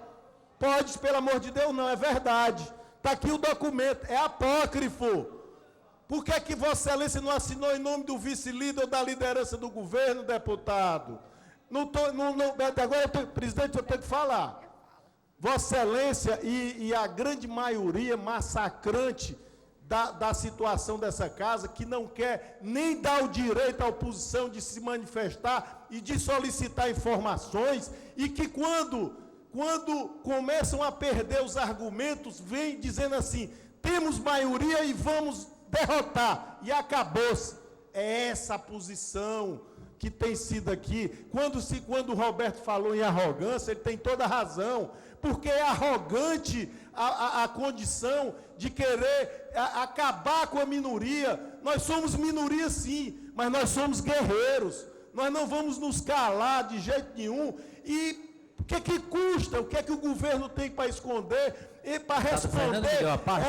S11: Pode, pelo amor de Deus, não, é verdade. Está aqui o documento, é apócrifo. Por que Vossa Excelência não assinou em nome do vice-líder ou da liderança do governo, deputado? Agora, presidente, eu tenho que falar. Vossa Excelência e a grande maioria massacrante da situação dessa casa, que não quer nem dar o direito à oposição de se manifestar e de solicitar informações, e que quando começam a perder os argumentos, vem dizendo assim, temos maioria e vamos derrotar, e acabou-se. É essa a posição que tem sido aqui. Quando o Roberto falou em arrogância, ele tem toda a razão, porque é arrogante a condição de querer acabar com a minoria. Nós somos minoria sim, mas nós somos guerreiros, nós não vamos nos calar de jeito nenhum. E o que custa? O que o governo tem para esconder e para responder
S15: deu a parte,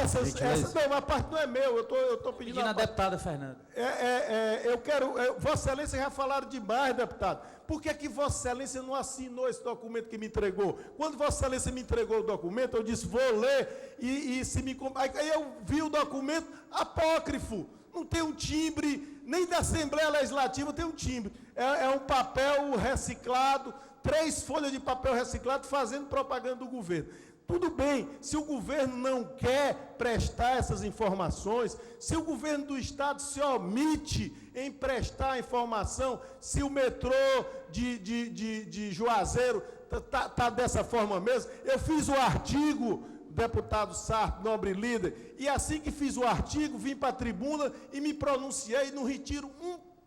S11: não, a parte não é meu, eu estou pedindo
S15: a deputada Fernanda.
S11: Vossa Excelência já falaram demais, deputado. Por que Vossa Excelência não assinou esse documento que me entregou? Quando Vossa Excelência me entregou o documento, eu disse, vou ler, aí eu vi o documento apócrifo, não tem um timbre, nem da Assembleia Legislativa tem um timbre, é um papel reciclado, 3 folhas de papel reciclado fazendo propaganda do governo. Tudo bem, se o governo não quer prestar essas informações, se o governo do Estado se omite em prestar informação, se o metrô de Juazeiro está dessa forma mesmo, eu fiz o artigo, deputado Sarto, nobre líder, e assim que fiz o artigo, vim para a tribuna e me pronunciei, não retiro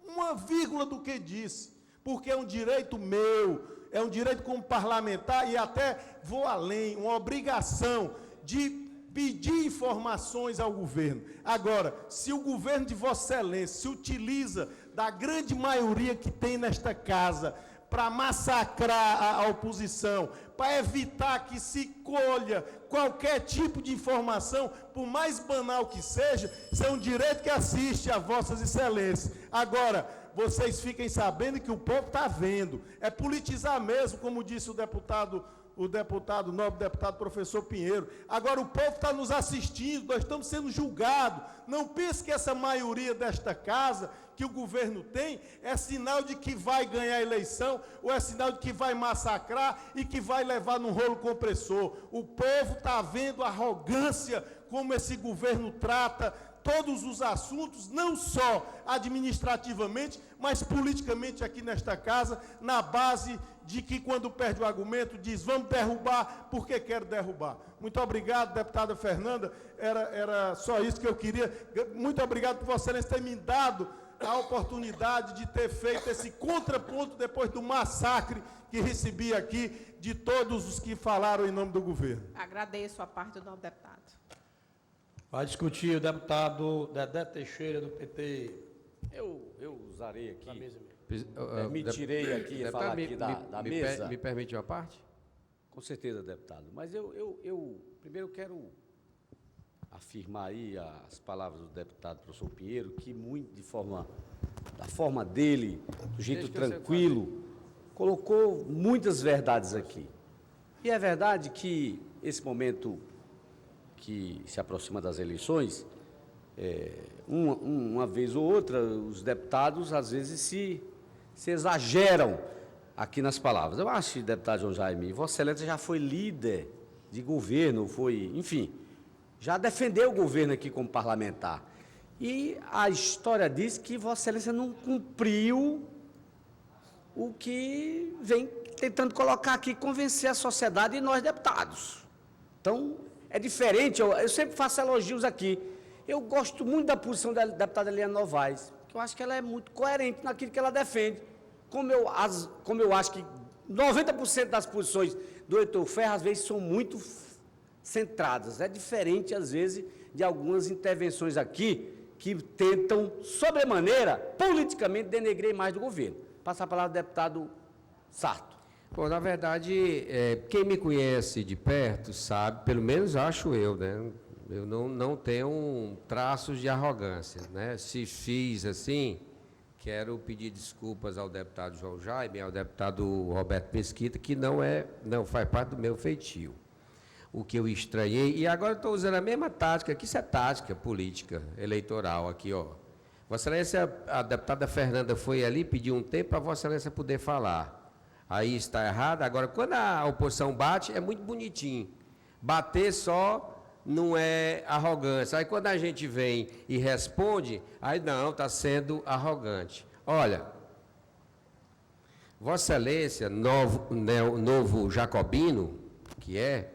S11: uma vírgula do que disse, porque é um direito meu, é um direito como parlamentar, e até vou além, uma obrigação de pedir informações ao governo. Agora, se o governo de Vossa Excelência se utiliza da grande maioria que tem nesta casa para massacrar a oposição, para evitar que se colha qualquer tipo de informação, por mais banal que seja, isso é um direito que assiste a Vossas Excelências. Agora, vocês fiquem sabendo que o povo está vendo. É politizar mesmo, como disse o nobre deputado professor Pinheiro. Agora o povo está nos assistindo, nós estamos sendo julgados. Não pense que essa maioria desta casa, que o governo tem, é sinal de que vai ganhar a eleição, ou é sinal de que vai massacrar e que vai levar num rolo compressor. O povo está vendo a arrogância como esse governo trata todos os assuntos, não só administrativamente, mas politicamente aqui nesta casa, na base de que quando perde o argumento, diz, vamos derrubar, porque quero derrubar. Muito obrigado, deputada Fernanda, era só isso que eu queria. Muito obrigado por Vossa Excelência ter me dado a oportunidade de ter feito esse contraponto depois do massacre que recebi aqui de todos os que falaram em nome do governo.
S16: Agradeço a parte do novo deputado.
S1: Vai discutir o deputado Dedé Teixeira, do PT.
S3: Eu usarei aqui, permitirei aqui falar aqui da mesa.
S10: Me permite uma parte?
S3: Com certeza, deputado. Mas eu primeiro quero afirmar aí as palavras do deputado professor Pinheiro, que muito da forma dele, do jeito tranquilo, colocou muitas verdades aqui. E é verdade que esse momento que se aproxima das eleições, uma vez ou outra, os deputados, às vezes, se exageram aqui nas palavras. Eu acho que, deputado João Jaime, Vossa Excelência já foi líder de governo, enfim, já defendeu o governo aqui como parlamentar. E a história diz que Vossa Excelência não cumpriu o que vem tentando colocar aqui, convencer a sociedade e nós, deputados. Então, é diferente, eu sempre faço elogios aqui. Eu gosto muito da posição da deputada Eliane Novaes, que eu acho que ela é muito coerente naquilo que ela defende. Como eu acho que 90% das posições do Heitor Ferro, às vezes, são muito centradas. É diferente, às vezes, de algumas intervenções aqui que tentam, sobremaneira, politicamente, denegrir mais do governo. Passar a palavra ao deputado Sarto.
S10: Bom, na verdade, quem me conhece de perto sabe, pelo menos acho eu, né? Eu não tenho traços de arrogância, né? Se fiz assim, quero pedir desculpas ao deputado João Jaime e ao deputado Roberto Mesquita, que não faz parte do meu feitio. O que eu estranhei, e agora estou usando a mesma tática, que isso é tática política eleitoral aqui, ó. Vossa Excelência, a deputada Fernanda foi ali, pediu um tempo para Vossa Excelência poder falar. Aí está errado. Agora, quando a oposição bate, é muito bonitinho. Bater só não é arrogância. Aí quando a gente vem e responde, aí não, está sendo arrogante. Olha, Vossa Excelência, novo jacobino, que é,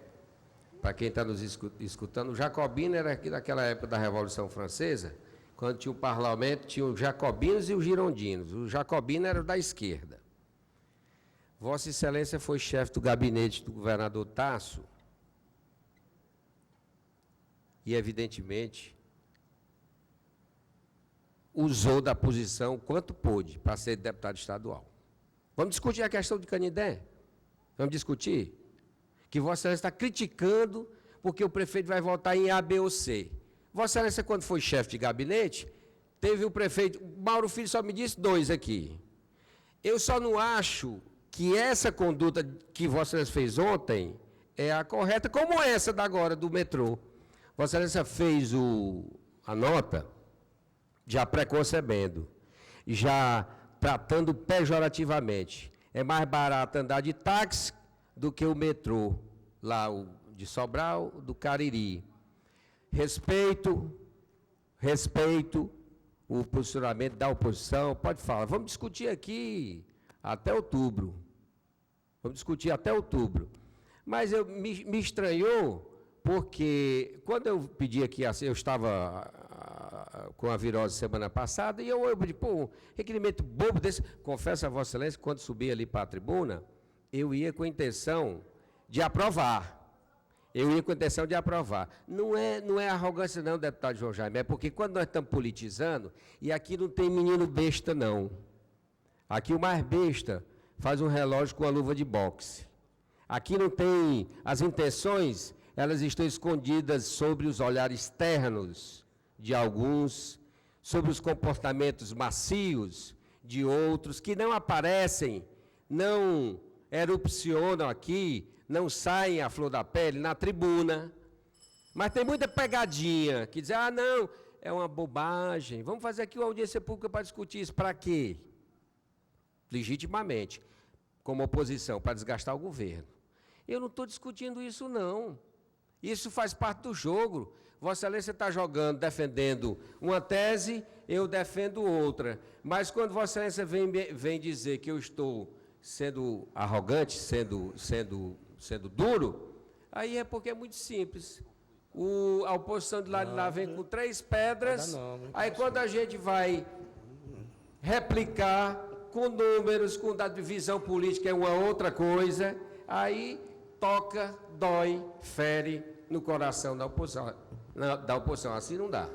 S10: para quem está nos escutando, o jacobino era aqui daquela época da Revolução Francesa, quando tinha o parlamento, tinha os jacobinos e os girondinos. O jacobino era da esquerda. Vossa Excelência foi chefe do gabinete do governador Tasso e, evidentemente, usou da posição quanto pôde para ser deputado estadual. Vamos discutir a questão de Canindé? Vamos discutir? Que Vossa Excelência está criticando porque o prefeito vai votar em A, B ou C. Vossa Excelência, quando foi chefe de gabinete, teve o prefeito... Mauro Filho só me disse 2 aqui. Eu só não acho que essa conduta que Vossa Excelência fez ontem é a correta, como essa da agora, do metrô. Vossa Excelência fez a nota já preconcebendo, já tratando pejorativamente. É mais barato andar de táxi do que o metrô, lá de Sobral, do Cariri. Respeito o posicionamento da oposição, pode falar. Vamos discutir aqui até outubro. Vamos discutir até outubro. Mas me estranhou, porque quando eu pedi aqui, eu estava com a virose semana passada, e eu disse, pô, um requerimento bobo desse. Confesso a Vossa Excelência, quando subi ali para a tribuna, eu ia com a intenção de aprovar. Não é arrogância não, deputado João Jaime, é porque quando nós estamos politizando, e aqui não tem menino besta não. Aqui o mais besta faz um relógio com a luva de boxe. Aqui não tem, as intenções, elas estão escondidas sobre os olhares ternos de alguns, sobre os comportamentos macios de outros, que não aparecem, não erupcionam aqui, não saem à flor da pele na tribuna, mas tem muita pegadinha, que diz, não, é uma bobagem, vamos fazer aqui uma audiência pública para discutir isso, para quê? Legitimamente, como oposição, para desgastar o governo. Eu não estou discutindo isso, não. Isso faz parte do jogo. Vossa Excelência está jogando, defendendo uma tese, eu defendo outra. Mas quando Vossa Excelência vem dizer que eu estou sendo arrogante, sendo duro, aí é porque é muito simples. A oposição de lá de lá vem com 3 pedras, aí quando a gente vai replicar com números, com da divisão política é uma outra coisa, aí toca, dói, fere no coração da oposição. Assim não dá.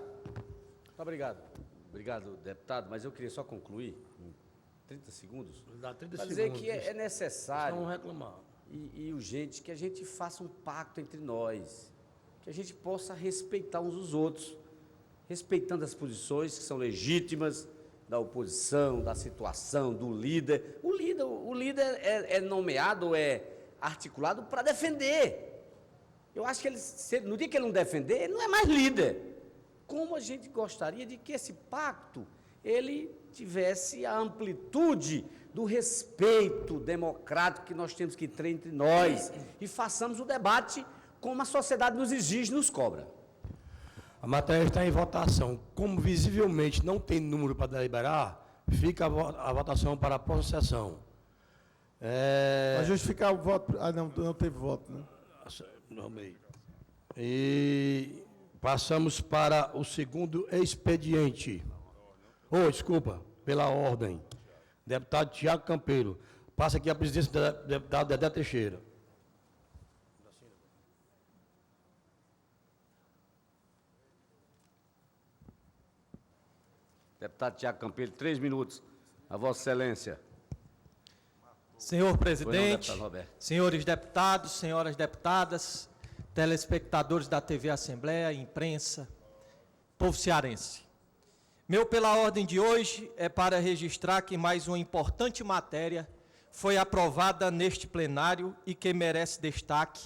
S3: Obrigado. Obrigado, deputado, mas eu queria só concluir, em 30 segundos,
S1: Dá 30
S3: para dizer
S1: segundos,
S3: que é necessário
S1: não reclamar.
S3: E urgente que a gente faça um pacto entre nós, que a gente possa respeitar uns os outros, respeitando as posições que são legítimas da oposição, da situação, do líder. O líder é nomeado, é articulado para defender. Eu acho que no dia que ele não defender, ele não é mais líder. Como a gente gostaria de que esse pacto, ele tivesse a amplitude do respeito democrático que nós temos que ter entre nós e façamos o debate como a sociedade nos exige e nos cobra.
S1: A matéria está em votação. Como visivelmente não tem número para deliberar, fica a votação para a próxima sessão.
S11: Para justificar o voto... não teve voto, né?
S1: E passamos para o segundo expediente. Desculpa, pela ordem. Deputado Tiago Campeiro. Passa aqui a presidência do deputado Dedé Teixeira.
S3: Deputado Tiago Campeiro, 3 minutos. A Vossa Excelência.
S17: Senhor presidente, senhores deputados, senhoras deputadas, telespectadores da TV Assembleia, imprensa, povo cearense. Meu pela ordem de hoje é para registrar que mais uma importante matéria foi aprovada neste plenário e que merece destaque,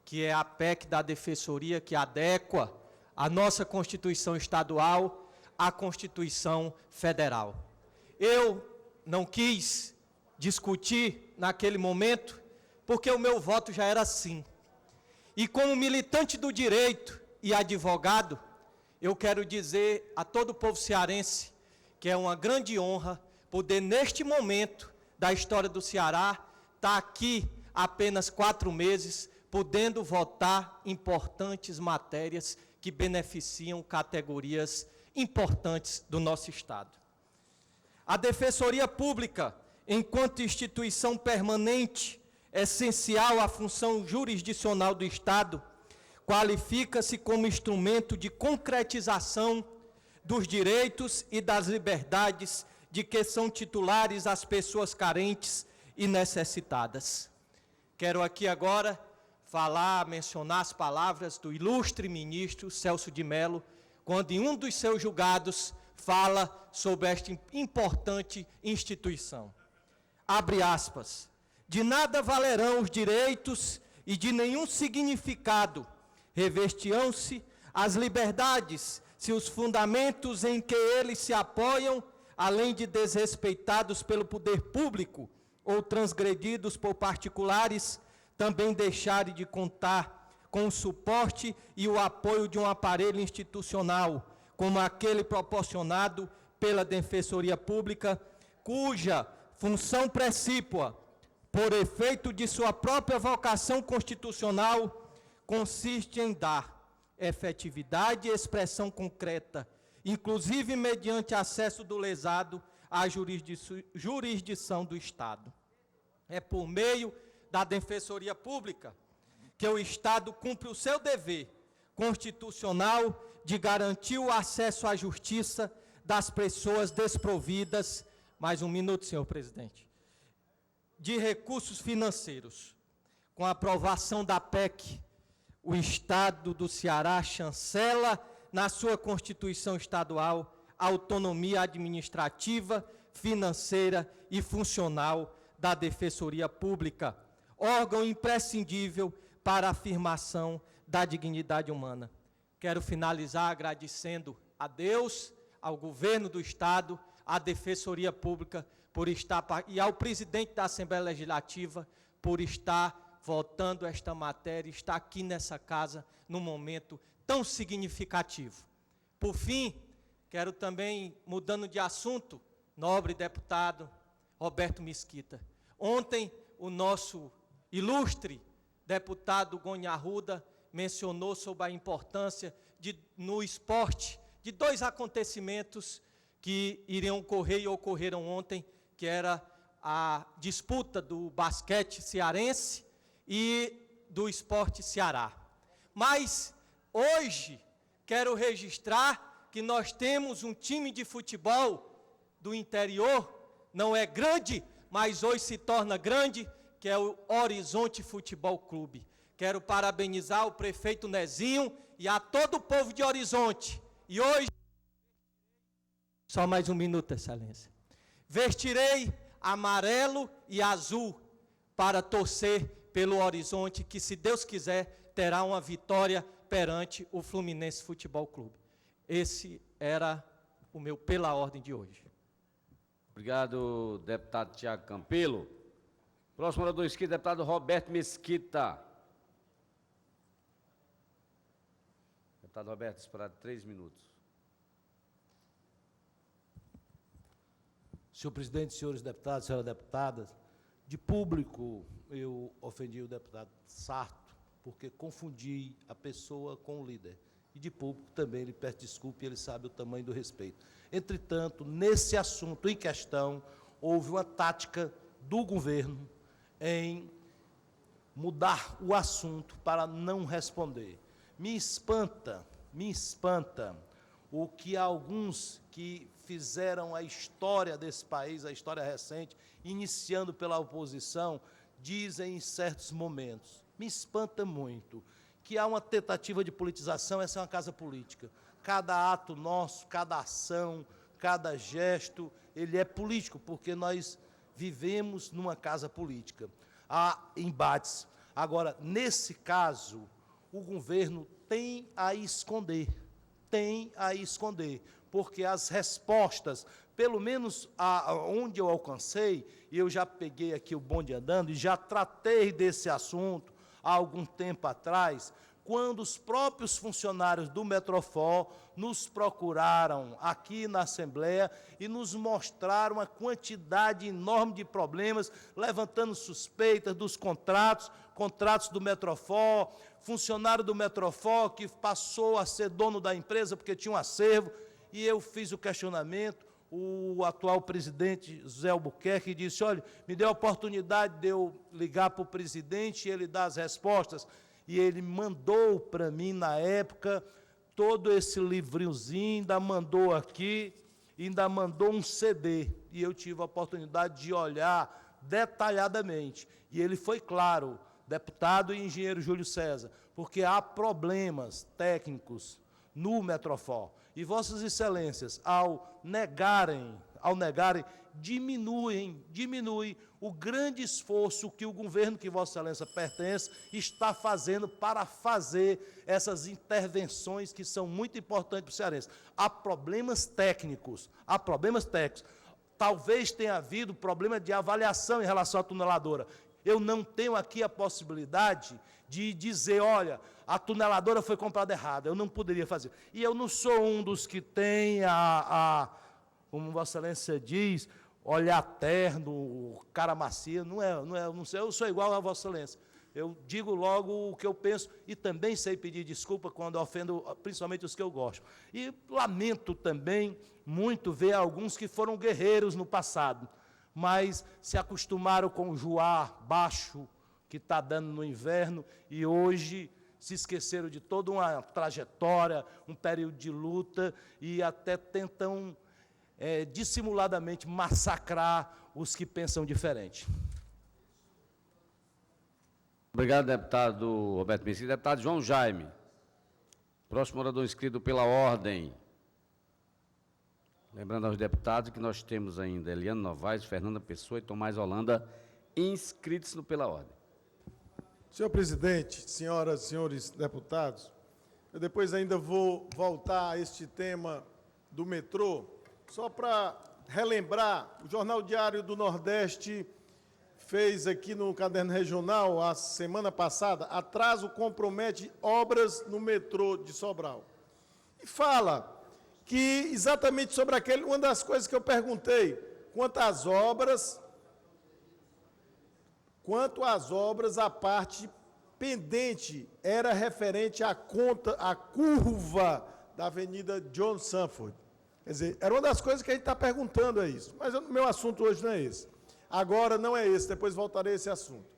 S17: que é a PEC da Defensoria, que adequa a nossa Constituição Estadual à Constituição Federal. Eu não quis discutir naquele momento, porque o meu voto já era sim. E como militante do direito e advogado, eu quero dizer a todo o povo cearense que é uma grande honra poder, neste momento da história do Ceará, estar aqui há apenas 4 meses, podendo votar importantes matérias que beneficiam categorias importantes do nosso Estado. A Defensoria Pública, enquanto instituição permanente, essencial à função jurisdicional do Estado, qualifica-se como instrumento de concretização dos direitos e das liberdades de que são titulares as pessoas carentes e necessitadas. Quero aqui agora mencionar as palavras do ilustre ministro Celso de Mello, quando em um dos seus julgados fala sobre esta importante instituição. Abre aspas. De nada valerão os direitos e de nenhum significado revestirão-se as liberdades se os fundamentos em que eles se apoiam, além de desrespeitados pelo poder público ou transgredidos por particulares, também deixarem de contar com o suporte e o apoio de um aparelho institucional, como aquele proporcionado pela Defensoria Pública, cuja função precípua, por efeito de sua própria vocação constitucional, consiste em dar efetividade e expressão concreta, inclusive mediante acesso do lesado à jurisdição do Estado. É por meio da Defensoria Pública que o Estado cumpre o seu dever constitucional de garantir o acesso à justiça das pessoas desprovidas, mais um minuto, senhor presidente, de recursos financeiros. Com a aprovação da PEC, o Estado do Ceará chancela na sua Constituição Estadual a autonomia administrativa, financeira e funcional da Defensoria Pública, órgão imprescindível para a afirmação da dignidade humana. Quero finalizar agradecendo a Deus, ao governo do Estado, à Defensoria Pública por estar, e ao presidente da Assembleia Legislativa por estar votando esta matéria, está aqui nessa casa num momento tão significativo. Por fim, quero também, mudando de assunto, nobre deputado Roberto Mesquita. Ontem, o nosso ilustre deputado Goni Arruda mencionou sobre a importância no esporte de 2 acontecimentos que iriam ocorrer e ocorreram ontem, que era a disputa do basquete cearense e do Esporte Ceará. Mas, hoje, quero registrar que nós temos um time de futebol do interior, não é grande, mas hoje se torna grande, que é o Horizonte Futebol Clube. Quero parabenizar o prefeito Nezinho e a todo o povo de Horizonte. E hoje, só mais um minuto, excelência, vestirei amarelo e azul para torcer pelo Horizonte, que, se Deus quiser, terá uma vitória perante o Fluminense Futebol Clube. Esse era o meu pela ordem de hoje.
S3: Obrigado, deputado Tiago Campelo. Próximo orador inscrito, deputado Roberto Mesquita. Deputado Roberto, esperado 3 minutos.
S13: Senhor presidente, senhores deputados, senhoras deputadas, de público eu ofendi o deputado Sarto, porque confundi a pessoa com o líder. E de público também lhe peço desculpa, ele sabe o tamanho do respeito. Entretanto, nesse assunto em questão, houve uma tática do governo em mudar o assunto para não responder. Me espanta o que alguns que fizeram a história desse país, a história recente, iniciando pela oposição, dizem em certos momentos. Me espanta muito que há uma tentativa de politização, essa é uma casa política. Cada ato nosso, cada ação, cada gesto, ele é político, porque nós vivemos numa casa política. Há embates. Agora, nesse caso, o governo tem a esconder, porque as respostas, pelo menos onde eu alcancei, e eu já peguei aqui o bonde andando, e já tratei desse assunto há algum tempo atrás, quando os próprios funcionários do Metrofor nos procuraram aqui na Assembleia e nos mostraram uma quantidade enorme de problemas, levantando suspeitas dos contratos do Metrofor, funcionário do Metrofor que passou a ser dono da empresa porque tinha um acervo, e eu fiz o questionamento. O atual presidente, José Albuquerque, disse, olha, me deu a oportunidade de eu ligar para o presidente e ele dar as respostas. E ele mandou para mim, na época, todo esse livrinhozinho, ainda mandou aqui, ainda mandou um CD. E eu tive a oportunidade de olhar detalhadamente. E ele foi claro, deputado e engenheiro Júlio César, porque há problemas técnicos no Metrofor. E Vossas Excelências, ao negarem, diminui o grande esforço que o governo que Vossa Excelência pertence está fazendo para fazer essas intervenções que são muito importantes para o cearense. Há problemas técnicos. Talvez tenha havido problema de avaliação em relação à tuneladora. Eu não tenho aqui a possibilidade de dizer, olha, a tuneladora foi comprada errada, eu não poderia fazer. E eu não sou um dos que tem como Vossa Excelência diz, olhar terno, cara macia, não sei, eu sou igual a Vossa Excelência. Eu digo logo o que eu penso e também sei pedir desculpa quando ofendo, principalmente os que eu gosto. E lamento também muito ver alguns que foram guerreiros no passado, mas se acostumaram com o joar baixo que está dando no inverno e hoje se esqueceram de toda uma trajetória, um período de luta e até tentam dissimuladamente massacrar os que pensam diferente.
S3: Obrigado, deputado Roberto Mesquita. Deputado João Jaime. Próximo orador inscrito pela ordem. Lembrando aos deputados que nós temos ainda Eliane Novaes, Fernanda Pessoa e Tomás Holanda inscritos pela ordem.
S11: Senhor presidente, senhoras e senhores deputados, eu depois ainda vou voltar a este tema do metrô, só para relembrar, o Jornal Diário do Nordeste fez aqui no Caderno Regional, a semana passada, atraso compromete obras no metrô de Sobral. E fala que exatamente sobre uma das coisas que eu perguntei, quanto às obras, a parte pendente era referente à curva da Avenida John Sanford. Quer dizer, era uma das coisas que a gente está perguntando, é isso. Mas o meu assunto hoje não é esse. Agora não é esse, depois voltarei a esse assunto.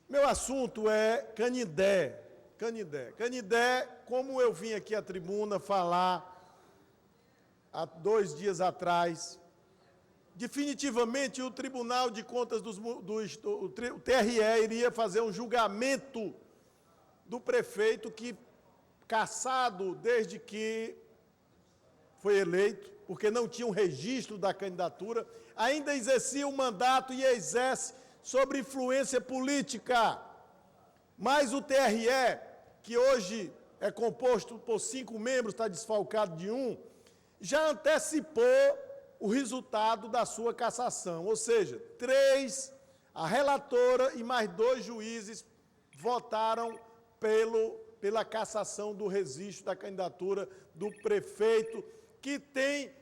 S11: Meu assunto é Canindé. Canindé, como eu vim aqui à tribuna falar há 2 dias atrás, definitivamente o Tribunal de Contas o TRE iria fazer um julgamento do prefeito que, cassado desde que foi eleito, porque não tinha um registro da candidatura, ainda exercia um mandato e exerce sobre influência política. Mas o TRE, que hoje é composto por 5 membros, está desfalcado de 1, já antecipou o resultado da sua cassação, ou seja, 3, a relatora e mais 2 juízes votaram pela cassação do registro da candidatura do prefeito, que tem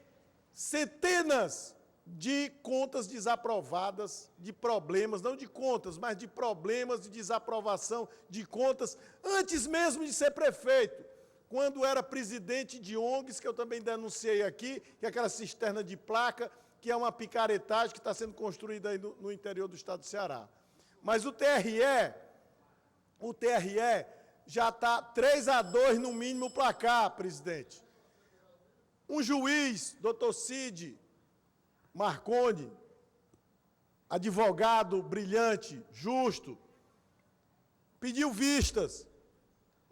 S11: centenas de contas desaprovadas, de problemas, não de contas, mas de problemas de desaprovação de contas, antes mesmo de ser prefeito, quando era presidente de ONGs, que eu também denunciei aqui, que é aquela cisterna de placa, que é uma picaretagem que está sendo construída aí no interior do estado do Ceará. Mas o TRE já está 3-2 no mínimo placar, presidente. Um juiz, doutor Cid Marconi, advogado brilhante, justo, pediu vistas.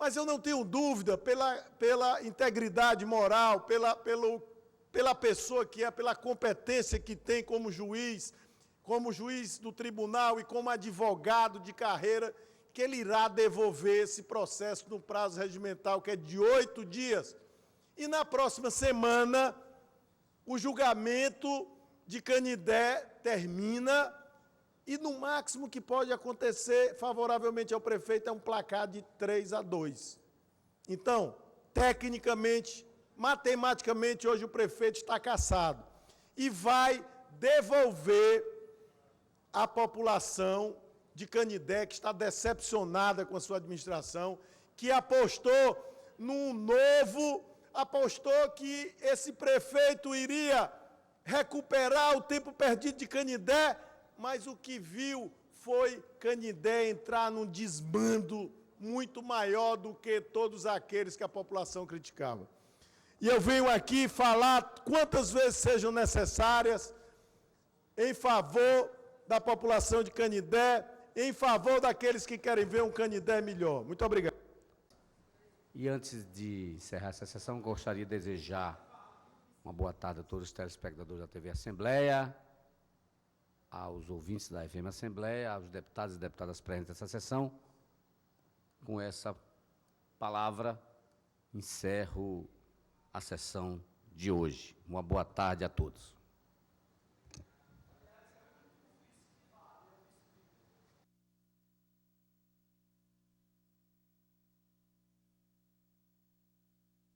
S11: Mas eu não tenho dúvida, pela integridade moral, pela pessoa que é, pela competência que tem como juiz do tribunal e como advogado de carreira, que ele irá devolver esse processo no prazo regimental, que é de 8 dias. E na próxima semana, o julgamento de Canindé termina e, no máximo que pode acontecer, favoravelmente ao prefeito, é um placar de 3-2. Então, tecnicamente, matematicamente, hoje o prefeito está cassado e vai devolver à população de Canindé, que está decepcionada com a sua administração, que apostou num novo, apostou que esse prefeito iria recuperar o tempo perdido de Canindé, mas o que viu foi Canindé entrar num desbando muito maior do que todos aqueles que a população criticava. E eu venho aqui falar quantas vezes sejam necessárias em favor da população de Canindé, em favor daqueles que querem ver um Canindé melhor. Muito obrigado.
S3: E antes de encerrar essa sessão, gostaria de desejar uma boa tarde a todos os telespectadores da TV Assembleia, aos ouvintes da FM Assembleia, aos deputados e deputadas presentes nessa sessão. Com essa palavra, encerro a sessão de hoje. Uma boa tarde a todos.